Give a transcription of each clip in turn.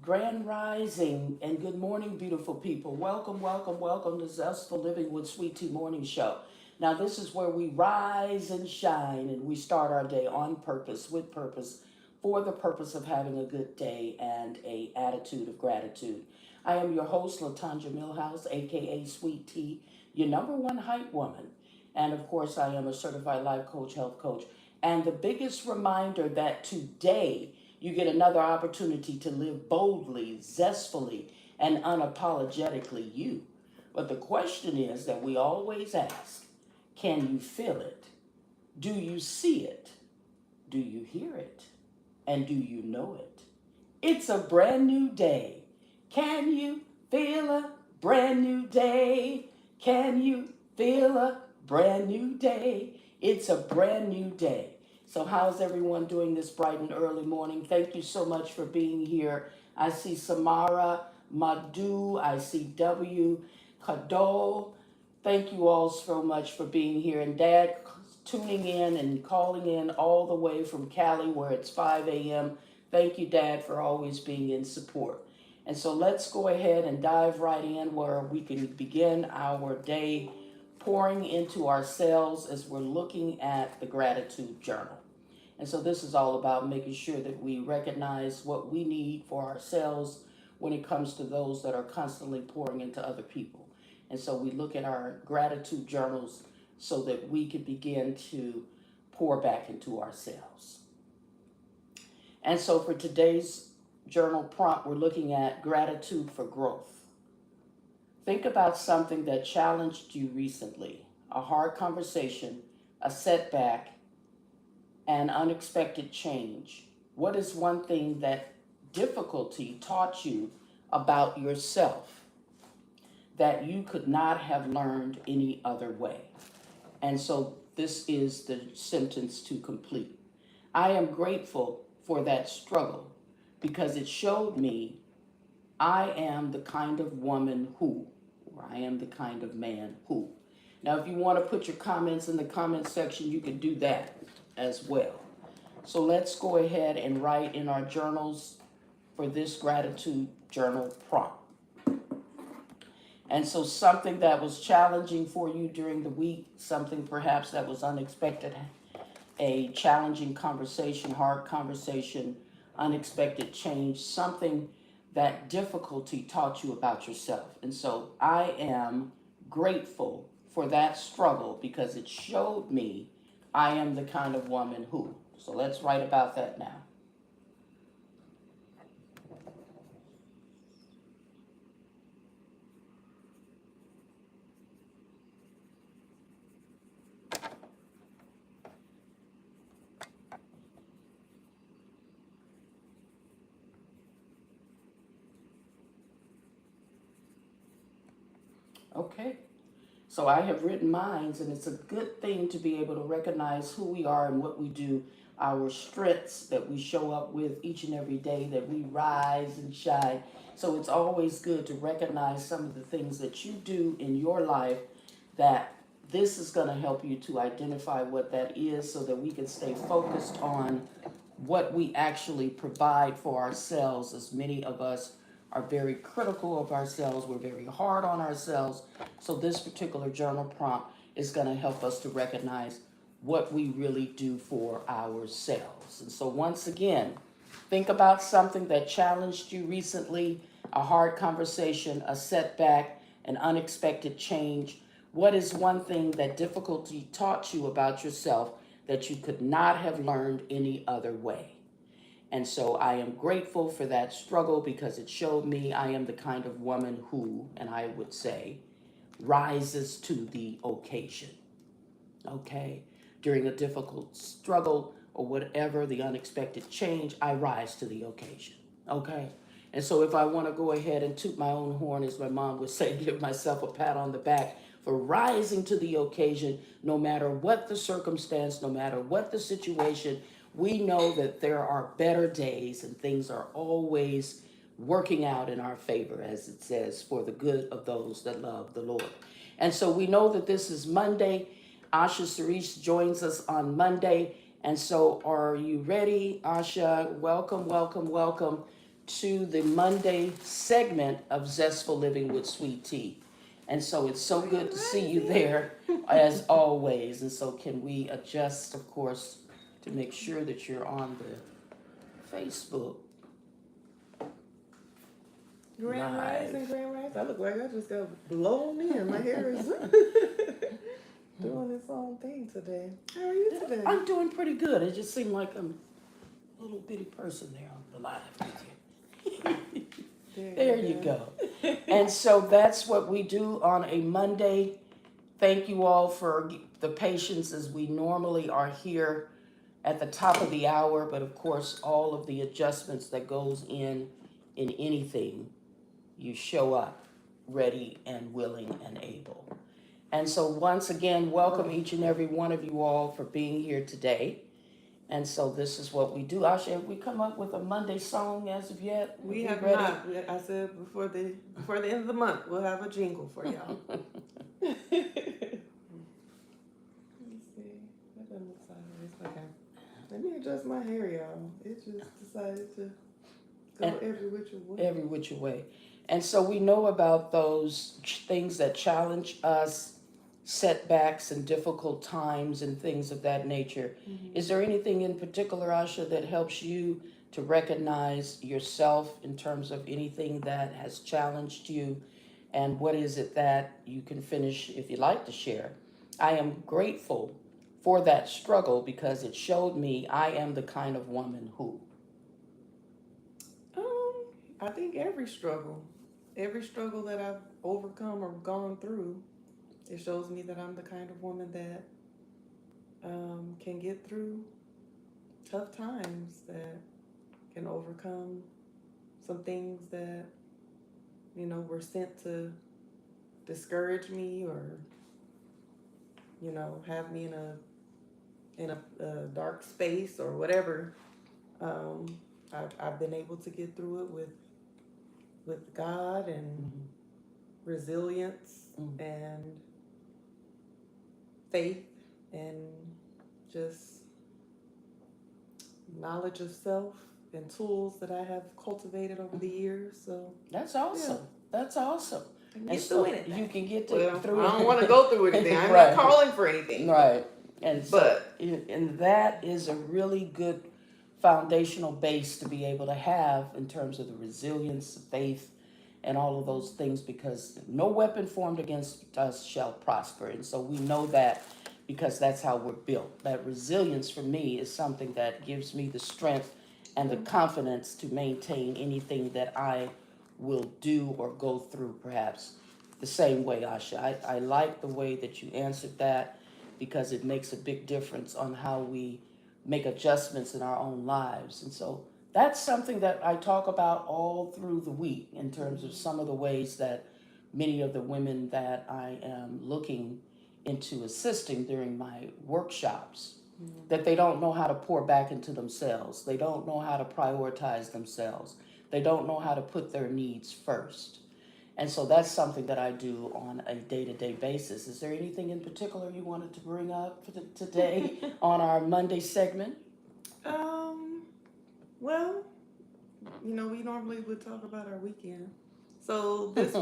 Grand Rising and good morning, beautiful people. Welcome, welcome, welcome to Zestful Living with Sweet Tea Morning Show. Now, this is where we rise and shine and we start our day on purpose, with purpose, for the purpose of having a good day and a attitude of gratitude. I am your host, Latanja Millhouse, aka Sweet Tea, your number one hype woman. And of course, I am a certified life coach, health coach. And the biggest reminder that today you get another opportunity to live boldly, zestfully, and unapologetically you. But the question is that we always ask, can you feel it? Do you see it? Do you hear it? And do you know it? It's a brand new day. Can you feel a brand new day? Can you feel a brand new day? It's a brand new day. So, how's everyone doing this bright and early morning? Thank you so much for being here. I see Samara, Madhu, I see W, Kadol. Thank you all so much for being here. And Dad tuning in and calling in all the way from Cali where it's 5 a.m. Thank you, Dad, for always being in support. And so let's go ahead and dive right in where we can begin our day pouring into ourselves as we're looking at the gratitude journal. And so this is all about making sure that we recognize what we need for ourselves when it comes to those that are constantly pouring into other people. And so we look at our gratitude journals so that we can begin to pour back into ourselves. And so for today's journal prompt, we're looking at gratitude for growth. Think about something that challenged you recently, a hard conversation, a setback, an unexpected change. What is one thing that difficulty taught you about yourself that you could not have learned any other way? And so this is the sentence to complete. I am grateful for that struggle because it showed me I am the kind of woman who, or I am the kind of man who. Now, if you want to put your comments in the comment section, you can do that as well. So let's go ahead and write in our journals for this gratitude journal prompt. And so something that was challenging for you during the week, something perhaps that was unexpected, a challenging conversation, hard conversation, unexpected change, something that difficulty taught you about yourself. And so I am grateful for that struggle because it showed me I am the kind of woman who. So let's write about that now. Okay. So I have written mine, and it's a good thing to be able to recognize who we are and what we do, our strengths that we show up with each and every day, that we rise and shine. So it's always good to recognize some of the things that you do in your life that this is going to help you to identify what that is so that we can stay focused on what we actually provide for ourselves, as many of us are very critical of ourselves. We're very hard on ourselves. So this particular journal prompt is going to help us to recognize what we really do for ourselves. And so once again, think about something that challenged you recently, a hard conversation, a setback, an unexpected change. What is one thing that difficulty taught you about yourself that you could not have learned any other way? And so I am grateful for that struggle because it showed me I am the kind of woman who, and I would say, rises to the occasion. Okay? During a difficult struggle or whatever, the unexpected change, I rise to the occasion. Okay? And so if I want to go ahead and toot my own horn, as my mom would say, give myself a pat on the back for rising to the occasion, no matter what the circumstance, no matter what the situation, we know that there are better days and things are always working out in our favor, as it says, for the good of those that love the Lord. And so we know that this is Monday. Osha Cerese joins us on Monday. And so are you ready, Asha? Welcome, welcome, welcome to the Monday segment of Zestful Living with Sweet Tea. And so it's so good to see you there as always. And so can we adjust, of course, to make sure that you're on the Facebook Grand Live. Rise. I look like I just got blown in. My hair is doing its own thing today. How are you today? I'm doing pretty good. It just seemed like I'm a little bitty person there on the live with you. There you go. And so that's what we do on a Monday. Thank you all for the patience as we normally are here at the top of the hour, but of course, all of the adjustments that goes in anything, you show up ready and willing and able. And so once again, welcome each and every one of you all for being here today. And so this is what we do. Asha, have we come up with a Monday song as of yet? We have ready? not. I said before the end of the month, we'll have a jingle for y'all. Let me see. That doesn't look sideways. Okay. Let me adjust my hair, y'all. It just decided to go every which way. Every which way. And so we know about those things that challenge us, setbacks and difficult times and things of that nature. Mm-hmm. Is there anything in particular, Asha, that helps you to recognize yourself in terms of anything that has challenged you? And what is it that you can finish if you'd like to share? I am grateful for that struggle because it showed me I am the kind of woman who. I think every struggle that I've overcome or gone through, it shows me that I'm the kind of woman that can get through tough times, that can overcome some things that, were sent to discourage me or, have me in a dark space or whatever. I've been able to get through it with God and resilience and faith and just knowledge of self and tools that I have cultivated over the years. So that's awesome. Yeah. That's awesome. And so you can get through. I don't want to go through anything. I'm not calling for anything. Right. And that is a really good foundational base to be able to have in terms of the resilience, faith, and all of those things, because no weapon formed against us shall prosper. And so we know that because that's how we're built. That resilience for me is something that gives me the strength and the confidence to maintain anything that I will do or go through, perhaps the same way, Asha. I like the way that you answered that because it makes a big difference on how we make adjustments in our own lives. And so that's something that I talk about all through the week in terms of some of the ways that many of the women that I am looking into assisting during my workshops, that they don't know how to pour back into themselves. They don't know how to prioritize themselves. They don't know how to put their needs first. And so that's something that I do on a day-to-day basis. Is there anything in particular you wanted to bring up for today on our Monday segment? Well, we normally would talk about our weekend. So this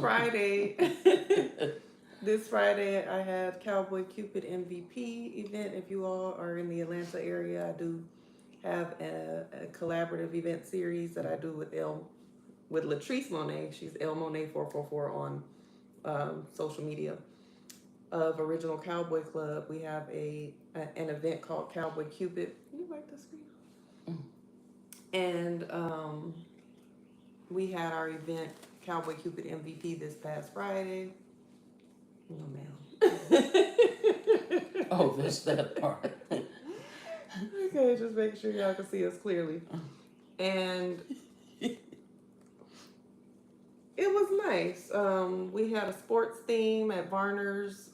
Friday, I had Cowboy Cupid MVP event. If you all are in the Atlanta area, I do have a collaborative event series that I do with Latrice Monet. She's L Monet 444 on social media, of Original Cowboy Club. We have an event called Cowboy Cupid. Can you wipe the screen? And we had our event Cowboy Cupid MVP this past Friday. No, ma'am. Oh, that's that part. Okay, just make sure y'all can see us clearly. And it was nice. We had a sports theme at Varner's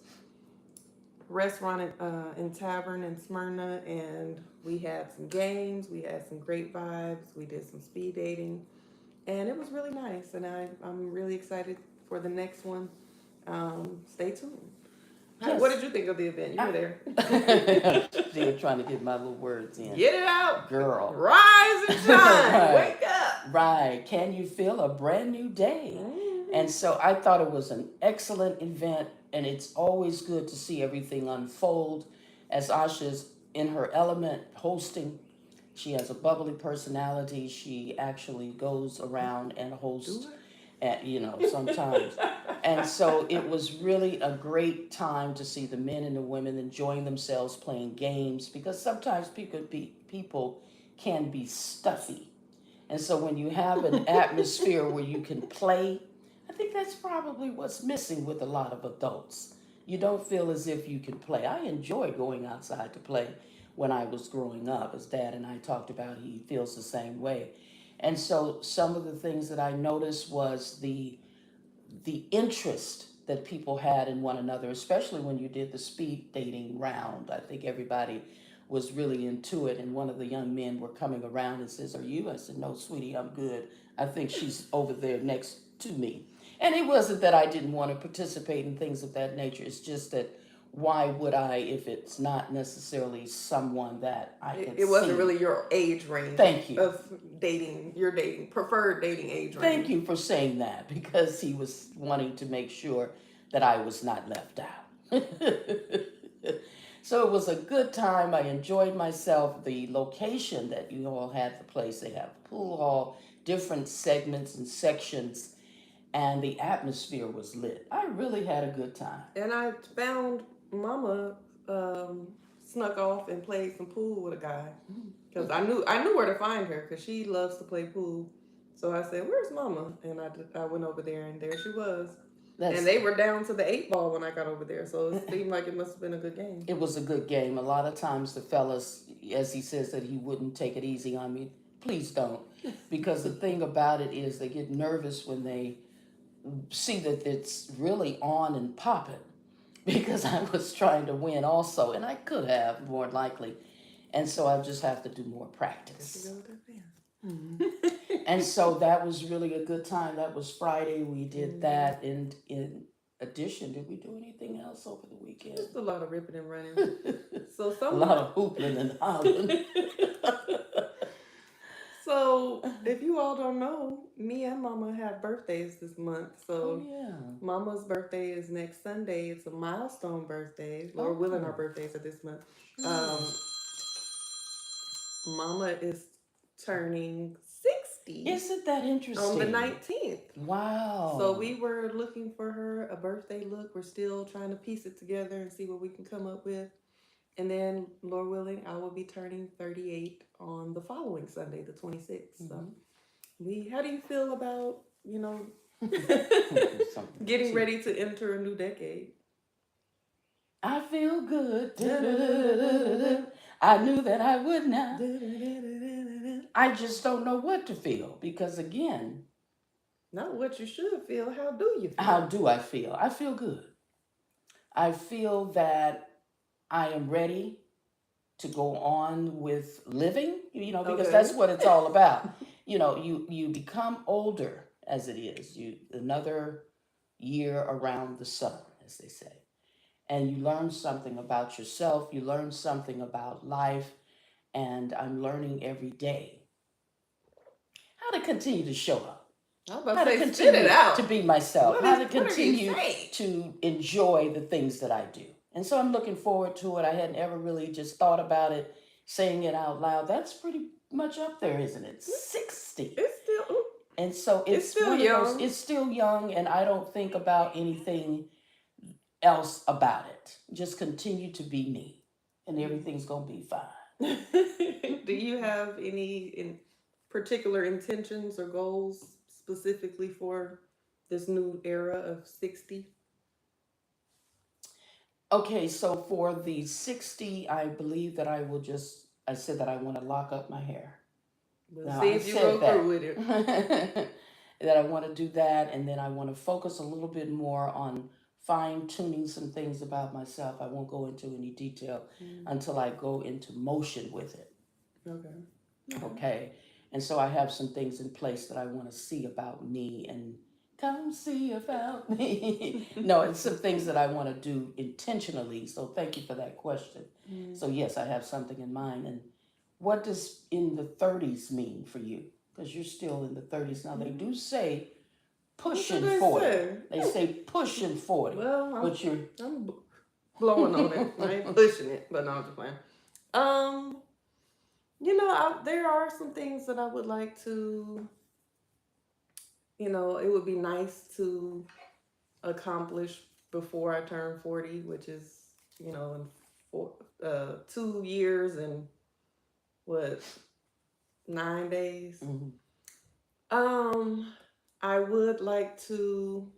restaurant and tavern in Smyrna, and we had some games. We had some great vibes. We did some speed dating, and it was really nice. And I'm really excited for the next one. Stay tuned. Yes. What did you think of the event? You were there. Still trying to get my little words in. Get it out. Girl. Rise and shine. Right. Wake up. Right. Can you feel a brand new day? And so I thought it was an excellent event, and it's always good to see everything unfold as Asha's in her element hosting. She has a bubbly personality. She actually goes around and hosts, Do at, sometimes. And so it was really a great time to see the men and the women enjoying themselves playing games because sometimes people can be stuffy. And so when you have an atmosphere where you can play, I think that's probably what's missing with a lot of adults. You don't feel as if you can play. I enjoy going outside to play when I was growing up. As Dad and I talked about, he feels the same way. And so some of the things that I noticed was the interest that people had in one another, especially when you did the speed dating round. I think everybody was really into it. And one of the young men were coming around and says, "Are you?" I said, "No, sweetie, I'm good. I think she's over there next to me." And it wasn't that I didn't want to participate in things of that nature. It's just that why would I if it's not necessarily someone that I could it wasn't see? really your age range Thank you. of dating, your dating, preferred dating age range. Thank you for saying that because he was wanting to make sure that I was not left out. So it was a good time. I enjoyed myself. The location that you all had the place, they have a pool hall, different segments and sections, and the atmosphere was lit. I really had a good time. And I found Mama snuck off and played some pool with a guy because I knew where to find her because she loves to play pool. So I said, "Where's Mama?" And I went over there and there she was. That's, And they were down to the 8 ball when I got over there, so it seemed like it must have been a good game. it was a good game. A lot of times the fellas, as he says that he wouldn't take it easy on me, please don't. Because the thing about it is they get nervous when they see that it's really on and popping. Because I was trying to win also, and I could have more likely. And so I just have to do more practice. And so that was really a good time. That was Friday. We did that. And in addition, did we do anything else over the weekend? Just a lot of ripping and running. So A lot of hoopling and hollering. So if you all don't know, me and Mama have birthdays this month. So yeah. Mama's birthday is next Sunday. It's a milestone birthday. Lord willing, our birthdays are this month. Mama is turning 60 Isn't that interesting? on the 19th. Wow. So we were looking for her a birthday look. We're still trying to piece it together and see what we can come up with. And then, Lord willing, I will be turning 38 on the following Sunday, the 26th. So how do you feel about, getting ready to enter a new decade? I feel good. I knew that I would now. I just don't know what to feel because, again, not what you should feel. How do you feel? How do I feel? I feel good. I feel that I am ready to go on with living, because that's what it's all about. You become older as it is. Another year around the sun, as they say. And you learn something about yourself, you learn something about life, and I'm learning every day how to continue to show up. How to continue to be myself, how to continue to enjoy the things that I do. And so I'm looking forward to it. I hadn't ever really just thought about it, saying it out loud. That's pretty much up there, isn't it? 60. It's still, and so it's still young. It's still young, and I don't think about anything else about it. Just continue to be me, and everything's gonna be fine. Do you have any particular intentions or goals specifically for this new era of 60? Okay, so for the 60, I believe that I said that I want to lock up my hair. We'll see if you go through with it. That I want to do that, and then I want to focus a little bit more on fine tuning some things about myself. I won't go into any detail until I go into motion with it. Okay. And so I have some things in place that I want to see about me and come see about me. No, it's some things that I want to do intentionally. So thank you for that question. So yes, I have something in mind. And what does in the 30s mean for you? because you're still in the 30s. Now, they do say What do pushing they 40. say? They say pushing 40. Well, But you're. I'm blowing on it. I ain't pushing it, but no, I'm just playing. Um, there are some things that I would like to, it would be nice to accomplish before I turn 40, which is, in 2 years and what, 9 days. Mhm. Um, I would like to,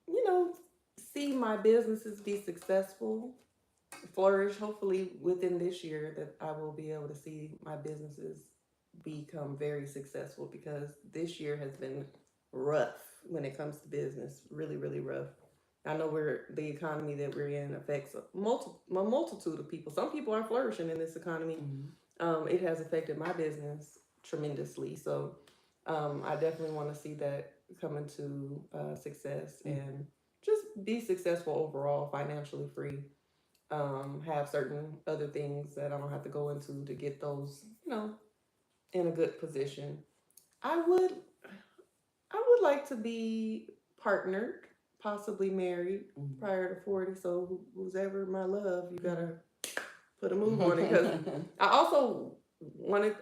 you know, see my businesses be successful, flourish. Hopefully, within this year, that I will be able to see my businesses become very successful because this year has been rough when it comes to business. Really, really rough. I know the economy that we're in affects a multitude of people. Some people are flourishing in this economy. It has affected my business tremendously. So I definitely want to see that come into success and just be successful overall, financially free. Have certain other things that I don't have to go into to get those, in a good position. I would, I would like to be partnered, possibly married prior to 40. So who's ever my love, you gotta put a move on it because I also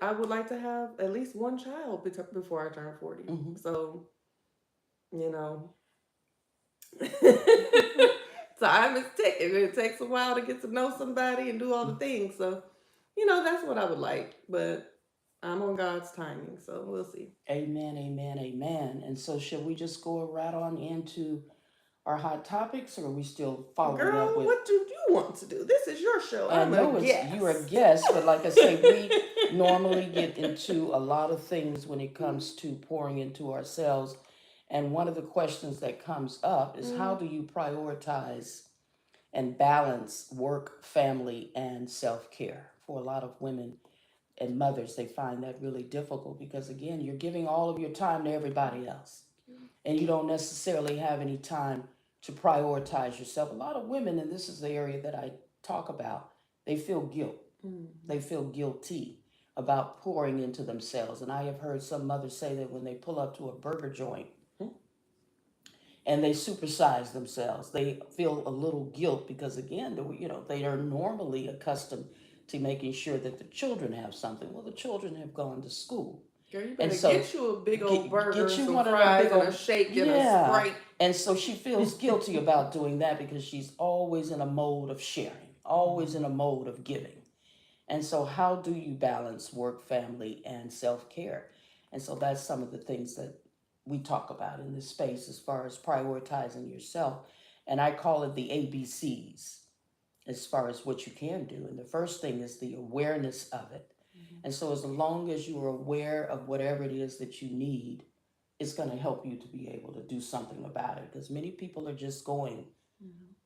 I would like to have at least one child before I turn 40. So, you know, time is ticking. It takes a while to get to know somebody and do all the things. So, that's what I would like. But I'm on God's timing, so we'll see. Amen, amen, amen. And so, should we just go right on into our hot topics, or are we still following up Girl, with? what do you want to do? This is your show. I I'm know a guest. you're a guest, but like I say, we normally get into a lot of things when it comes to pouring into ourselves. And one of the questions that comes up is how do you prioritize and balance work, family, and self care? For a lot of women and mothers, they find that really difficult because, again, you're giving all of your time to everybody else, and you don't necessarily have any time to prioritize yourself. A lot of women, and this is the area that I talk about, they feel guilt. They feel guilty about pouring into themselves. And I have heard some mothers say that when they pull up to a burger joint and they supersize themselves, they feel a little guilt because, again, they are normally accustomed to making sure that the children have something. Well, the children have gone to school. Girl, you better get you a big old burger and some fries and a shake and a Sprite. And so she feels guilty about doing that because she's always in a mode of sharing, always in a mode of giving. And so, how do you balance work, family, and self care? And so, that's some of the things that we talk about in this space as far as prioritizing yourself. And I call it the ABCs as far as what you can do. And the first thing is the awareness of it. And so, as long as you're aware of whatever it is that you need, it's going to help you to be able to do something about it. Because many people are just going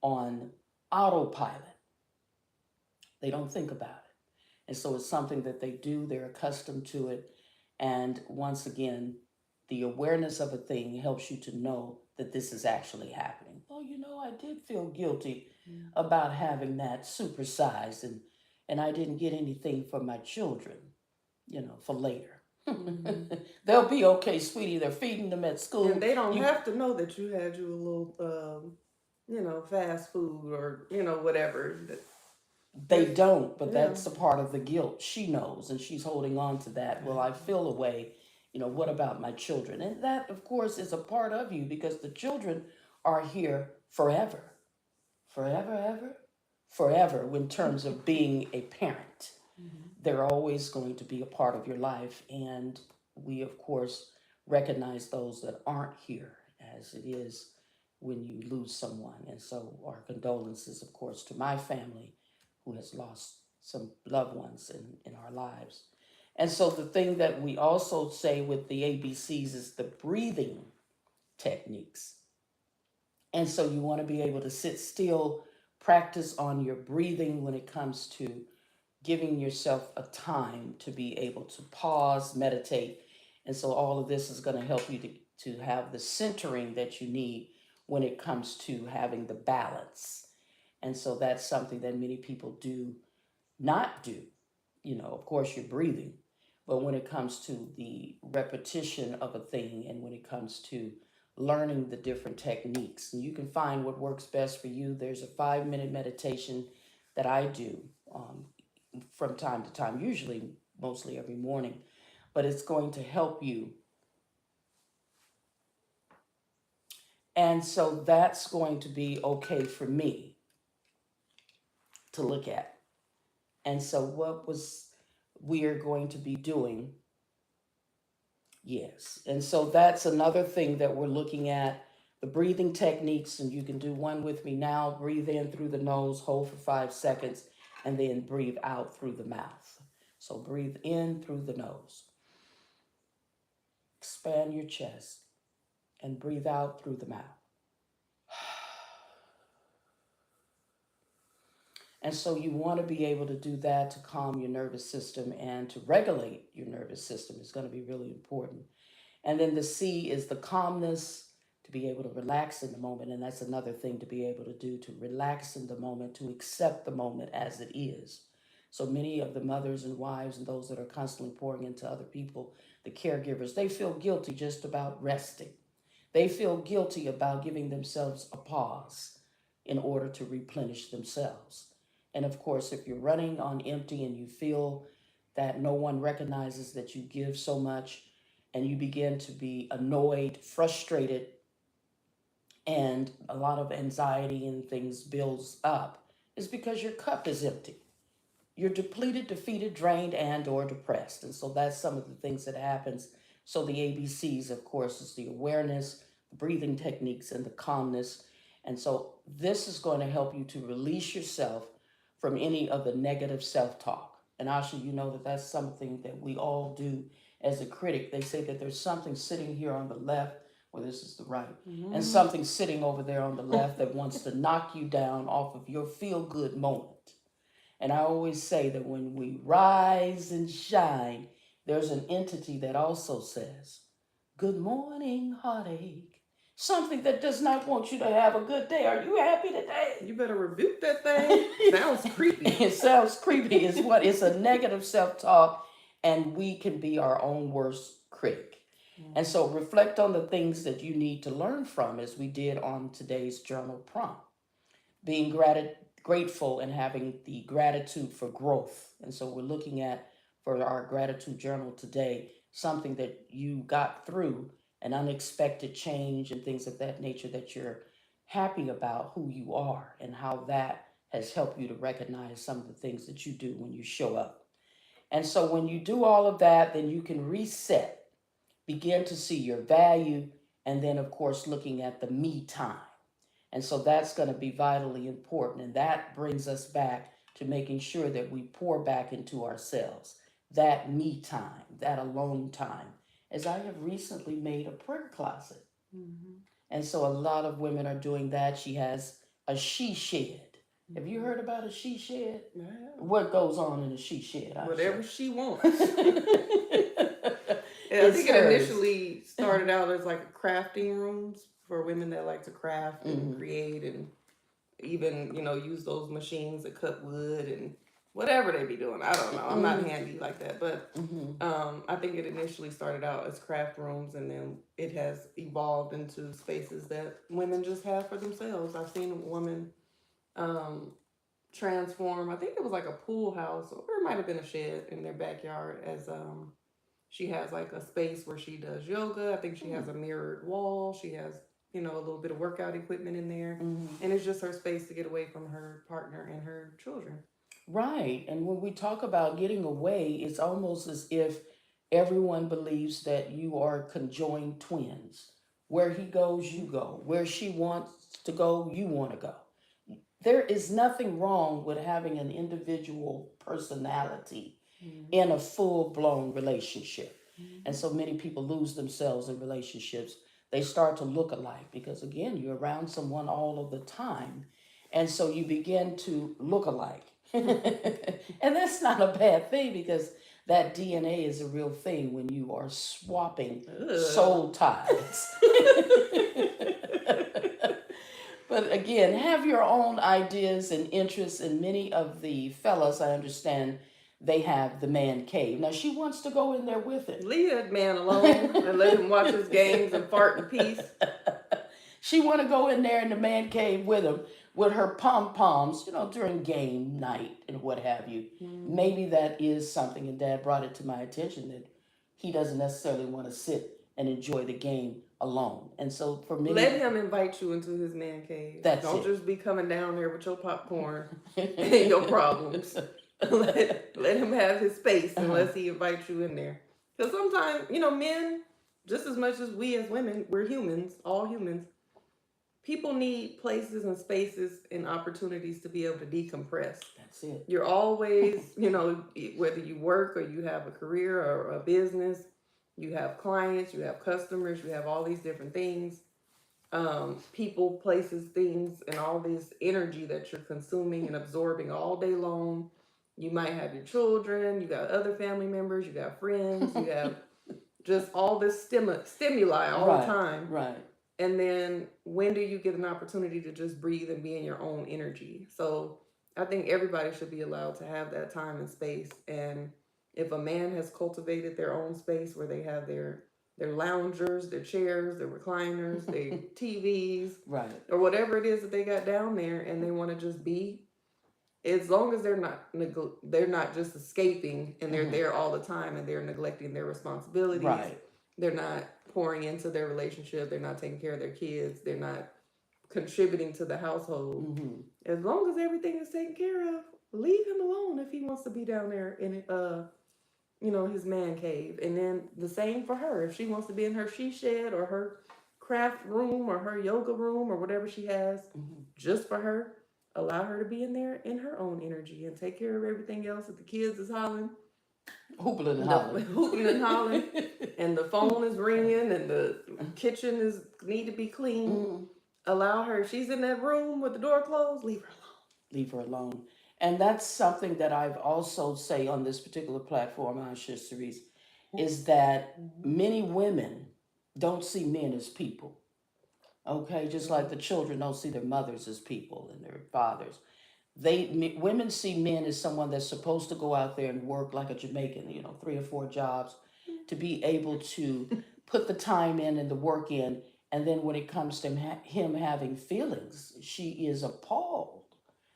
on autopilot, they don't think about it. And so it's something that they do, they're accustomed to it. And once again, the awareness of a thing helps you to know that this is actually happening. Well, I did feel guilty about having that supersized, and I didn't get anything for my children, for later. They'll be okay, sweetie. They're feeding them at school. And they don't have to know that you had you a little, fast food or, whatever. They don't, but that's a part of the guilt. She knows, and she's holding on to that. Well, I feel a way, what about my children? And that, of course, is a part of you because the children are here forever. Forever, ever? Forever, in terms of being a parent. They're always going to be a part of your life. And we, of course, recognize those that aren't here as it is when you lose someone. And so, our condolences, of course, to my family who has lost some loved ones in our lives. And so the thing that we also say with the ABCs is the breathing techniques. And so you want to be able to sit still, practice on your breathing when it comes to giving yourself a time to be able to pause, meditate. And so all of this is going to help you to have the centering that you need when it comes to having the balance. And so that's something that many people do not do. Of course, you're breathing, But when it comes to the repetition of a thing and when it comes to learning the different techniques, and you can find what works best for you. There's a 5 minute meditation that I do um, from time to time, usually mostly every morning, but it's going to help you. And so that's going to be okay for me to look at. And so, what was we are going to be doing? Yes. And so, that's another thing that we're looking at the breathing techniques. And you can do one with me now. Breathe in through the nose, hold for 5 seconds, and then breathe out through the mouth. So, breathe in through the nose, expand your chest, and breathe out through the mouth. And so you want to be able to do that to calm your nervous system and to regulate your nervous system is going to be really important. And then the C is the calmness, to be able to relax in the moment. And that's another thing to be able to do, to relax in the moment, to accept the moment as it is. So many of the mothers and wives and those that are constantly pouring into other people, the caregivers, they feel guilty just about resting. They feel guilty about giving themselves a pause in order to replenish themselves. And of course, if you're running on empty and you feel that no one recognizes that you give so much, and you begin to be annoyed, frustrated, and a lot of anxiety and things builds up, is because your cup is empty. You're depleted, defeated, drained, and or depressed. And so that's some of the things that happens. So the ABCs, of course, is the awareness, the breathing techniques, and the calmness. And so this is going to help you to release yourself from any of the negative self-talk. And Asha, you know that that's something that we all do as a critic. They say that there's something sitting here on the left, well, this is the right, and something sitting over there on the left that wants to knock you down off of your feel-good moment. And I always say that when we rise and shine, there's an entity that also says, good morning, heartache. Something that does not want you to have a good day. Are you happy today? You better rebuke that thing. Sounds creepy. It sounds creepy. It's a negative self-talk, and we can be our own worst critic. And so reflect on the things that you need to learn from, as we did on today's journal prompt. Being grateful and having the gratitude for growth. And so we're looking at, for our gratitude journal today, something that you got through, an unexpected change and things of that nature that you're happy about who you are and how that has helped you to recognize some of the things that you do when you show up. And so when you do all of that, then you can reset, begin to see your value, and then, of course, looking at the me time. And so that's going to be vitally important. And that brings us back to making sure that we pour back into ourselves. That me time, that alone time. As I have recently made a prayer closet. Mm-hmm. And so a lot of women are doing that. She has a she shed. Mm-hmm. Have you heard about a she shed? Yeah. What goes on in a she shed? Whatever she wants. Yeah, I think it initially started out as like crafting rooms for women that like to craft and create and even, use those machines that cut wood and whatever they be doing. I don't know. I'm not handy like that. But I think it initially started out as craft rooms, and then it has evolved into spaces that women just have for themselves. I've seen a woman transform, I think it was like a pool house, or it might have been a shed in their backyard, as she has like a space where she does yoga. I think she has a mirrored wall. She has, a little bit of workout equipment in there. And it's just her space to get away from her partner and her children. Right. And when we talk about getting away, it's almost as if everyone believes that you are conjoined twins. Where he goes, you go. Where she wants to go, you want to go. There is nothing wrong with having an individual personality in a full-blown relationship. And so many people lose themselves in relationships. They start to look alike because, again, you're around someone all of the time. And so you begin to look alike. And that's not a bad thing, because that DNA is a real thing when you are swapping soul ties. But again, have your own ideas and interests. And many of the fellas, I understand they have the man cave. Now she wants to go in there with him. Leave that man alone and let him watch his games and fart in peace. She want to go in there in the man cave with him with her pom poms, during game night and what have you. Maybe that is something, and Dad brought it to my attention that he doesn't necessarily want to sit and enjoy the game alone. And so for me, let him invite you into his man cave. Don't just be coming down there with your popcorn and your problems. let him have his space unless he invites you in there. Because sometimes, men, just as much as we as women, we're humans, all humans. People need places and spaces and opportunities to be able to decompress. That's it. You're always, whether you work or you have a career or a business, you have clients, you have customers, you have all these different things, people, places, things, and all this energy that you're consuming and absorbing all day long. You might have your children, you got other family members, you got friends, you have just all this stimuli all the time. Right. And then when do you get an opportunity to just breathe and be in your own energy? So I think everybody should be allowed to have that time and space. And if a man has cultivated their own space where they have their loungers, their chairs, their recliners, their TVs, right, or whatever it is that they got down there, and they want to just be, as long as they're not just escaping and they're there all the time and they're neglecting their responsibilities. Right. They're not pouring into their relationship. They're not taking care of their kids. They're not contributing to the household. As long as everything is taken care of, leave him alone if he wants to be down there in his man cave. And then the same for her. If she wants to be in her she shed or her craft room or her yoga room or whatever she has just for her, allow her to be in there in her own energy and take care of everything else. If the kids is hollering, hooping and hollering, and the phone is ringing, and the kitchen need to be clean. Allow her. If she's in that room with the door closed, leave her alone. Leave her alone. And that's something that I've also say on this particular platform, Osha Cerese, is that many women don't see men as people. Okay, just like the children don't see their mothers as people and their fathers. Women see men as someone that's supposed to go out there and work like a Jamaican, 3 or 4 jobs, to be able to put the time in and the work in. And then when it comes to him having feelings, she is appalled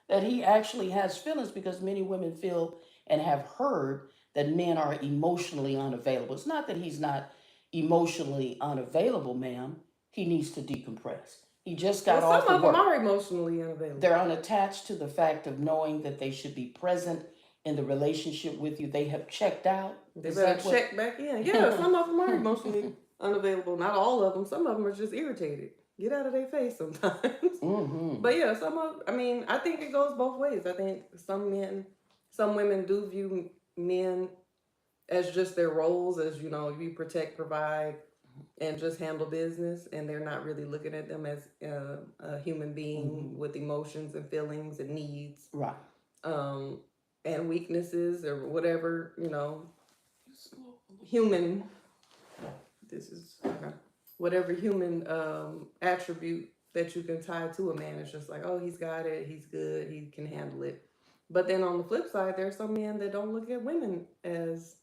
that he actually has feelings, because many women feel and have heard that men are emotionally unavailable. It's not that he's not emotionally unavailable, ma'am. He needs to decompress. He just got off Some of work. them are emotionally unavailable. They're unattached to the fact of knowing that they should be present in the relationship with you. They have checked out. They better check back in. Yeah, some of them are emotionally unavailable. Not all of them. Some of them are just irritated. Get out of their face sometimes. But yeah, I think it goes both ways. I think some women do view men as just their roles, as you protect, provide, and just handle business, and they're not really looking at them as a human being with emotions and feelings and needs, right, and weaknesses or whatever, human. This is whatever human attribute that you can tie to a man. It's just like, oh, he's got it, he's good, he can handle it. But then on the flip side, there's some men that don't look at women as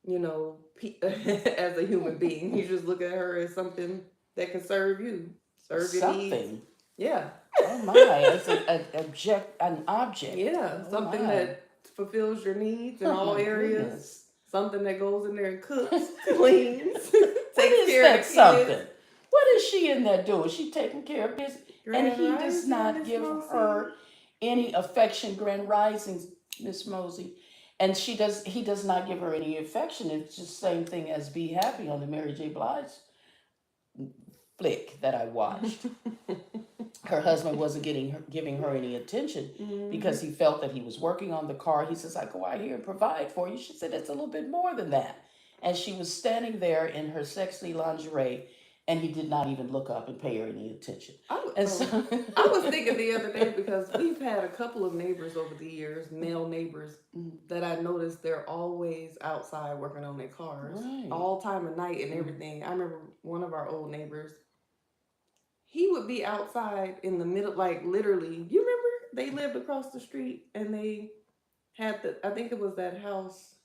as a human being. You just look at her as something that can serve you, serve your needs. Yeah. Oh my, as an object. Yeah, something that fulfills your needs in all areas. Goodness. Something that goes in there and cooks, cleans, takes care of the kids. Something? What is she in there doing? She taking care of business, and he does not give her any affection. Grand Risings, Miss Mosey. And he does not give her any affection. It's just the same thing as Be Happy on the Mary J. Blige flick that I watched. Her husband wasn't giving her any attention because he felt that he was working on the car. He says, I go out here and provide for you. She said, it's a little bit more than that. And she was standing there in her sexy lingerie, and he did not even look up and pay her any attention. I was thinking the other day, because we've had a couple of neighbors over the years, male neighbors, that I noticed they're always outside working on their cars, all time of night and everything. I remember one of our old neighbors, he would be outside in the middle, like literally, you remember they lived across the street and they had the, I think it was that house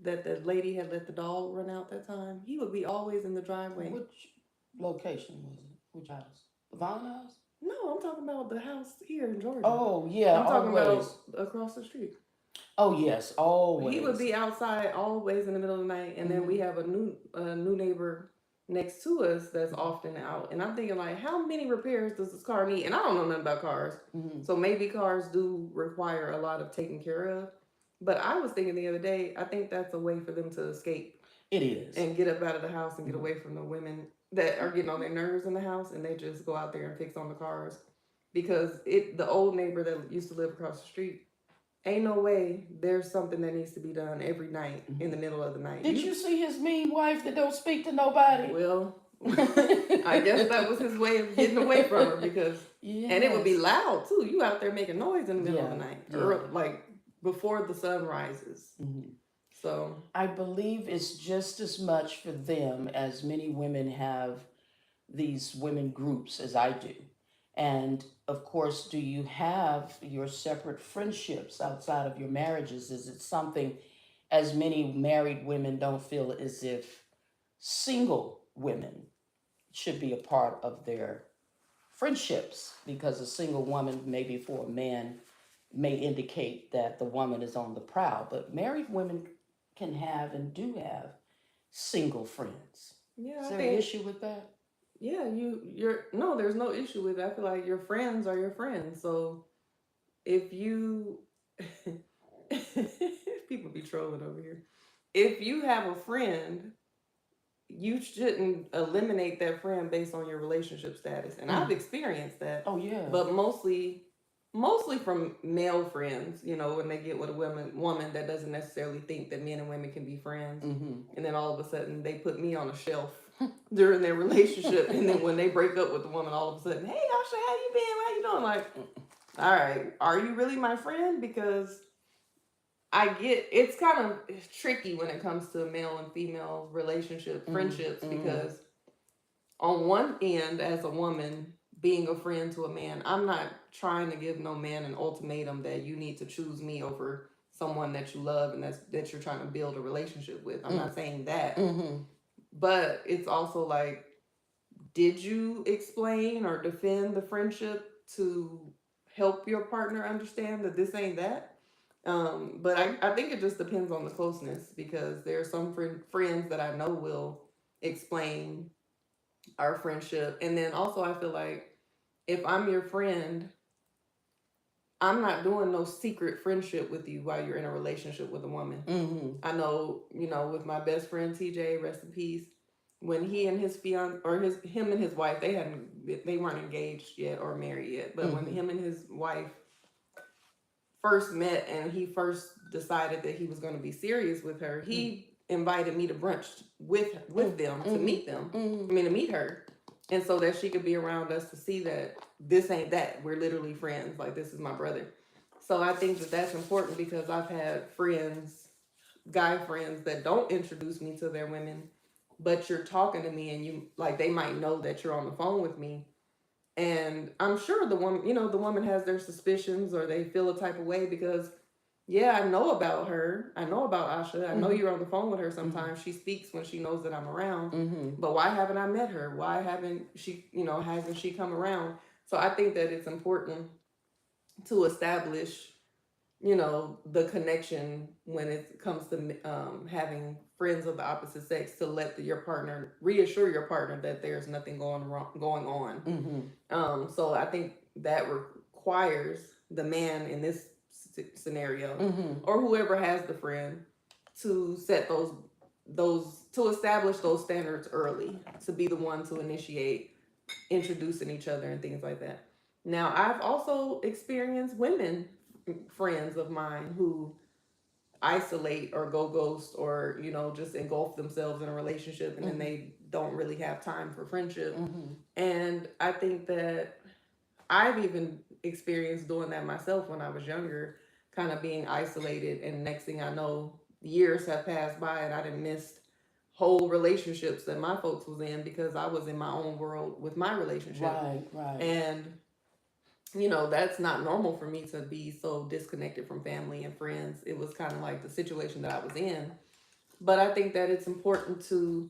that the lady had let the dog run out that time. He would be always in the driveway. Which location was it? Which house? The Vaughn house? No, I'm talking about the house here in Georgia. Oh yeah, I'm talking always. about across the street. Oh yes, He would always. be outside always in the middle of the night, and then we have a new neighbor next to us that's often out. And I'm thinking like, how many repairs does this car need? And I don't know nothing about cars, so maybe cars do require a lot of taking care of. But I was thinking the other day, I think that's a way for them to escape. It is. And get up out of the house and get away from the women that are getting on their nerves in the house, and they just go out there and fix on the cars. Because the old neighbor that used to live across the street, ain't no way there's something that needs to be done every night in the middle of the night. Did you see his mean wife that don't speak to nobody? Well, I guess that was his way of getting away from her, because and it would be loud too. You out there making noise in the middle of the night, or like before the sun rises. So I believe it's just as much for them as many women have these women groups as I do. And of course, do you have your separate friendships outside of your marriages? Is it something, as many married women don't feel as if single women should be a part of their friendships? Because a single woman, maybe for a man, may indicate that the woman is on the prowl, but married women can have and do have single friends. yeah, Is there an issue with that? Yeah, you're no, there's no issue with it. I feel like your friends are your friends. So if you people be trolling over here. If you have a friend, you shouldn't eliminate that friend based on your relationship status. And I've experienced that. Oh yeah. But mostly from male friends, you know, when they get with a woman that doesn't necessarily think that men and women can be friends. And then all of a sudden they put me on a shelf during their relationship. And then when they break up with the woman, all of a sudden, hey, Osha, how you been? How you doing? Like, all right, are you really my friend? Because I get, it's kind of tricky when it comes to male and female relationship friendships, because on one end, as a woman, being a friend to a man, I'm not trying to give no man an ultimatum that you need to choose me over someone that you love and that you're trying to build a relationship with. I'm not saying that. But it's also like, did you explain or defend the friendship to help your partner understand that this ain't that? But I think it just depends on the closeness, because there are some friends that I know will explain our friendship. And then also I feel like, if I'm your friend, I'm not doing no secret friendship with you while you're in a relationship with a woman. I know, you know, with my best friend TJ, rest in peace, when he and his fiance, or him and his wife, they weren't engaged yet or married yet, but when him and his wife first met and he first decided that he was going to be serious with her, he invited me to brunch with them to meet them. I mean, to meet her. And so that she could be around us to see that this ain't that. We're literally friends. Like, this is my brother. So I think that that's important, because I've had friends, guy friends, that don't introduce me to their women, but you're talking to me and you, like, they might know that you're on the phone with me. And I'm sure the woman, you know, the woman has their suspicions, or they feel a type of way, because yeah, I know about her. I know about Osha. I know you're on the phone with her sometimes. She speaks when she knows that I'm around. But why haven't I met her? Why haven't she, you know, hasn't she come around? So I think that it's important to establish, you know, the connection when it comes to having friends of the opposite sex, to let your partner, reassure your partner that there's nothing going on. So I think that requires the man in this scenario, or whoever has the friend, to set those to establish those standards early, to be the one to initiate introducing each other and things like that. Now, I've also experienced women friends of mine who isolate or go ghost, or, you know, just engulf themselves in a relationship, and then they don't really have time for friendship. And I think that I've even experienced doing that myself when I was younger, kind of being isolated, and next thing I know, years have passed by and I done missed whole relationships that my folks was in, because I was in my own world with my relationship. Right. And that's not normal for me to be so disconnected from family and friends. It was kind of like the situation that I was in. But I think that it's important to,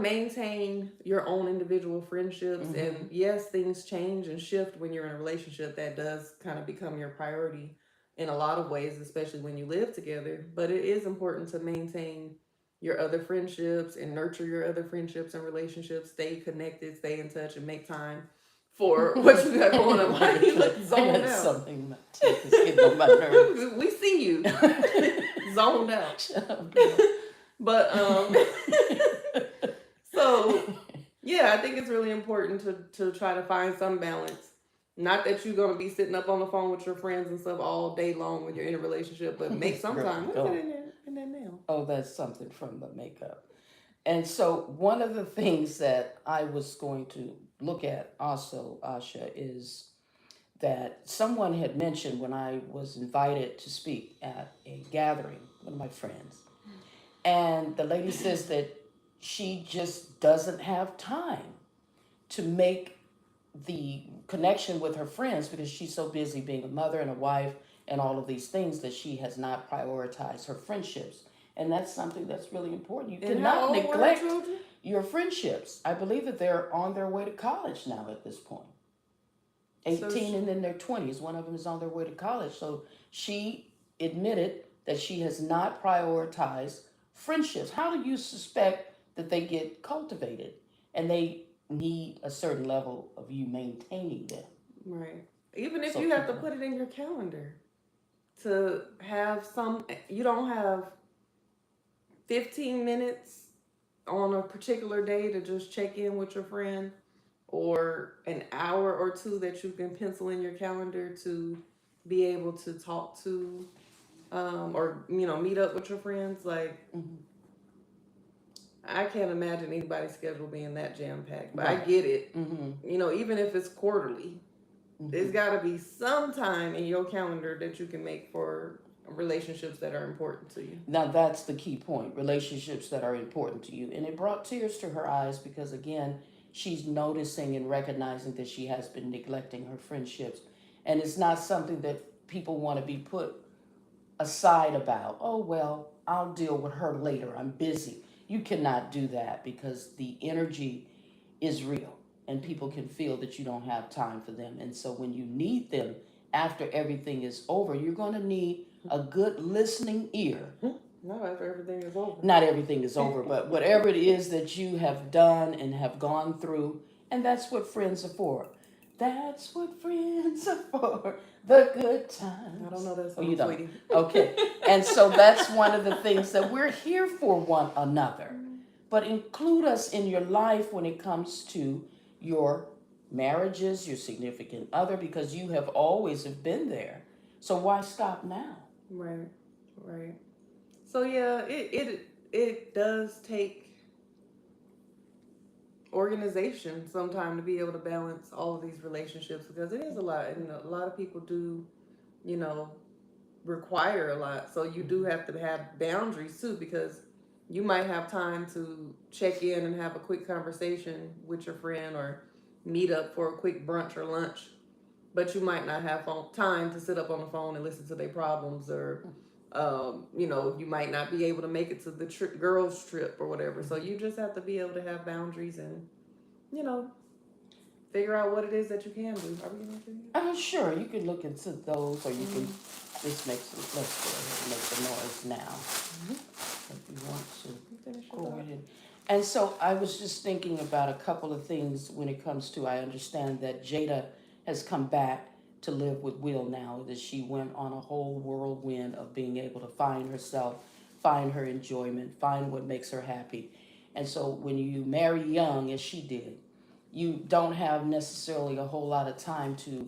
maintain your own individual friendships. Mm-hmm. And yes, things change and shift when you're in a relationship. That does kind of become your priority in a lot of ways, especially when you live together. But it is important to maintain your other friendships and nurture your other friendships and relationships. Stay connected, stay in touch, and make time for what you got going on. Why do you look I zoned got out? something my teeth is getting on my nerves. We see you zoned out. Shut up, girl. But so yeah, I think it's really important to try to find some balance. Not that you're gonna be sitting up on the phone with your friends and stuff all day long when you're in a relationship, but make some Girl, time. What is that go. in that nail? Oh, that's something from the makeup. And so, one of the things that I was going to look at also, Asha, is that someone had mentioned when I was invited to speak at a gathering, one of my friends, and the lady says that she just doesn't have time to make the connection with her friends because she's so busy being a mother and a wife and all of these things that she has not prioritized her friendships. And that's something that's really important. You And how cannot old were her neglect children? your friendships. I believe that they're on their way to college now at this point. So 18 and in their 20s. One of them is on their way to college. So she admitted that she has not prioritized friendships. How do you suspect that they get cultivated and they need a certain level of you maintaining them? right. Even if So you have to people, put it in your calendar to have some, you don't have 15 minutes on a particular day to just check in with your friend, or an hour or two that you can pencil in your calendar to be able to talk to, or meet up with your friends. Like, mm-hmm, I can't imagine anybody's schedule being that jam packed, but I right, get it. mm-hmm, Even if it's quarterly, there's mm-hmm. got to be some time in your calendar that you can make for relationships that are important to you. Now that's the key point, relationships that are important to you. And it brought tears to her eyes because, again, she's noticing and recognizing that she has been neglecting her friendships. And it's not something that people want to be put aside about. Oh, well, I'll deal with her later. I'm busy. You cannot do that because the energy is real and people can feel that you don't have time for them. And so when you need them after everything is over, you're going to need a good listening ear. No, after everything is over. Not everything is over, but whatever it is that you have done and have gone through, and that's what friends are for. That's what friends are for. The good times. I don't know that Oh, song, you don't? sweetie. Okay. And so that's one of the things that we're here for one another. But include us in your life when it comes to your marriages, your significant other, because you have always have been there. So why stop now? Right, right. So yeah, it does take organization sometime to be able to balance all of these relationships, because it is a lot, and a lot of people do, you know, require a lot. So you do have to have boundaries too, because you might have time to check in and have a quick conversation with your friend, or meet up for a quick brunch or lunch, but you might not have time to sit up on the phone and listen to their problems, or you might not be able to make it to the girls trip or whatever. So you just have to be able to have boundaries and you know figure out what it is that you can do. Are we gonna do? Sure, you can look into those, or you can just make some. Let's go ahead and make the noise now if you want to. Finish your Go thought. ahead. And so I was just thinking about a couple of things when it comes to. I understand that Jada has come back to live with Will now. That she went on a whole whirlwind of being able to find herself, find her enjoyment, find what makes her happy. And so when you marry young, as she did, you don't have necessarily a whole lot of time to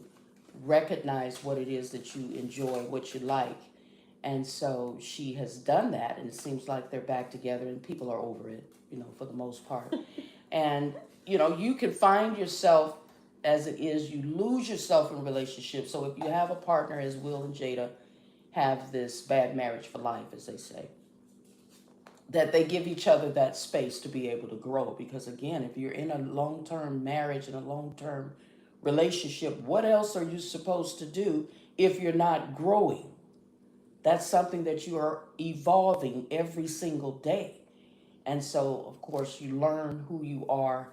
recognize what it is that you enjoy, what you like. And so she has done that, and it seems like they're back together, and people are over it, for the most part. And, you can find yourself as it is, you lose yourself in relationships. So if you have a partner, as Will and Jada have this bad marriage for life, as they say, that they give each other that space to be able to grow. Because again, if you're in a long-term marriage and a long-term relationship, what else are you supposed to do if you're not growing? That's something that you are evolving every single day. And so, of course, you learn who you are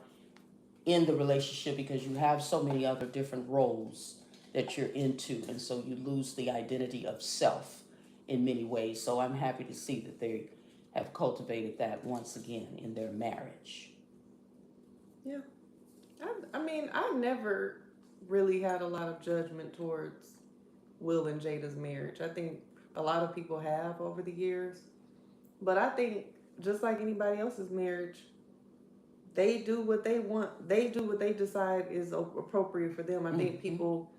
in the relationship because you have so many other different roles that you're into. And so you lose the identity of self in many ways. So I'm happy to see that they have cultivated that once again in their marriage. Yeah. I mean, I never really had a lot of judgment towards Will and Jada's marriage. I think a lot of people have over the years. But I think just like anybody else's marriage, they do what they want. They do what they decide is appropriate for them. I think people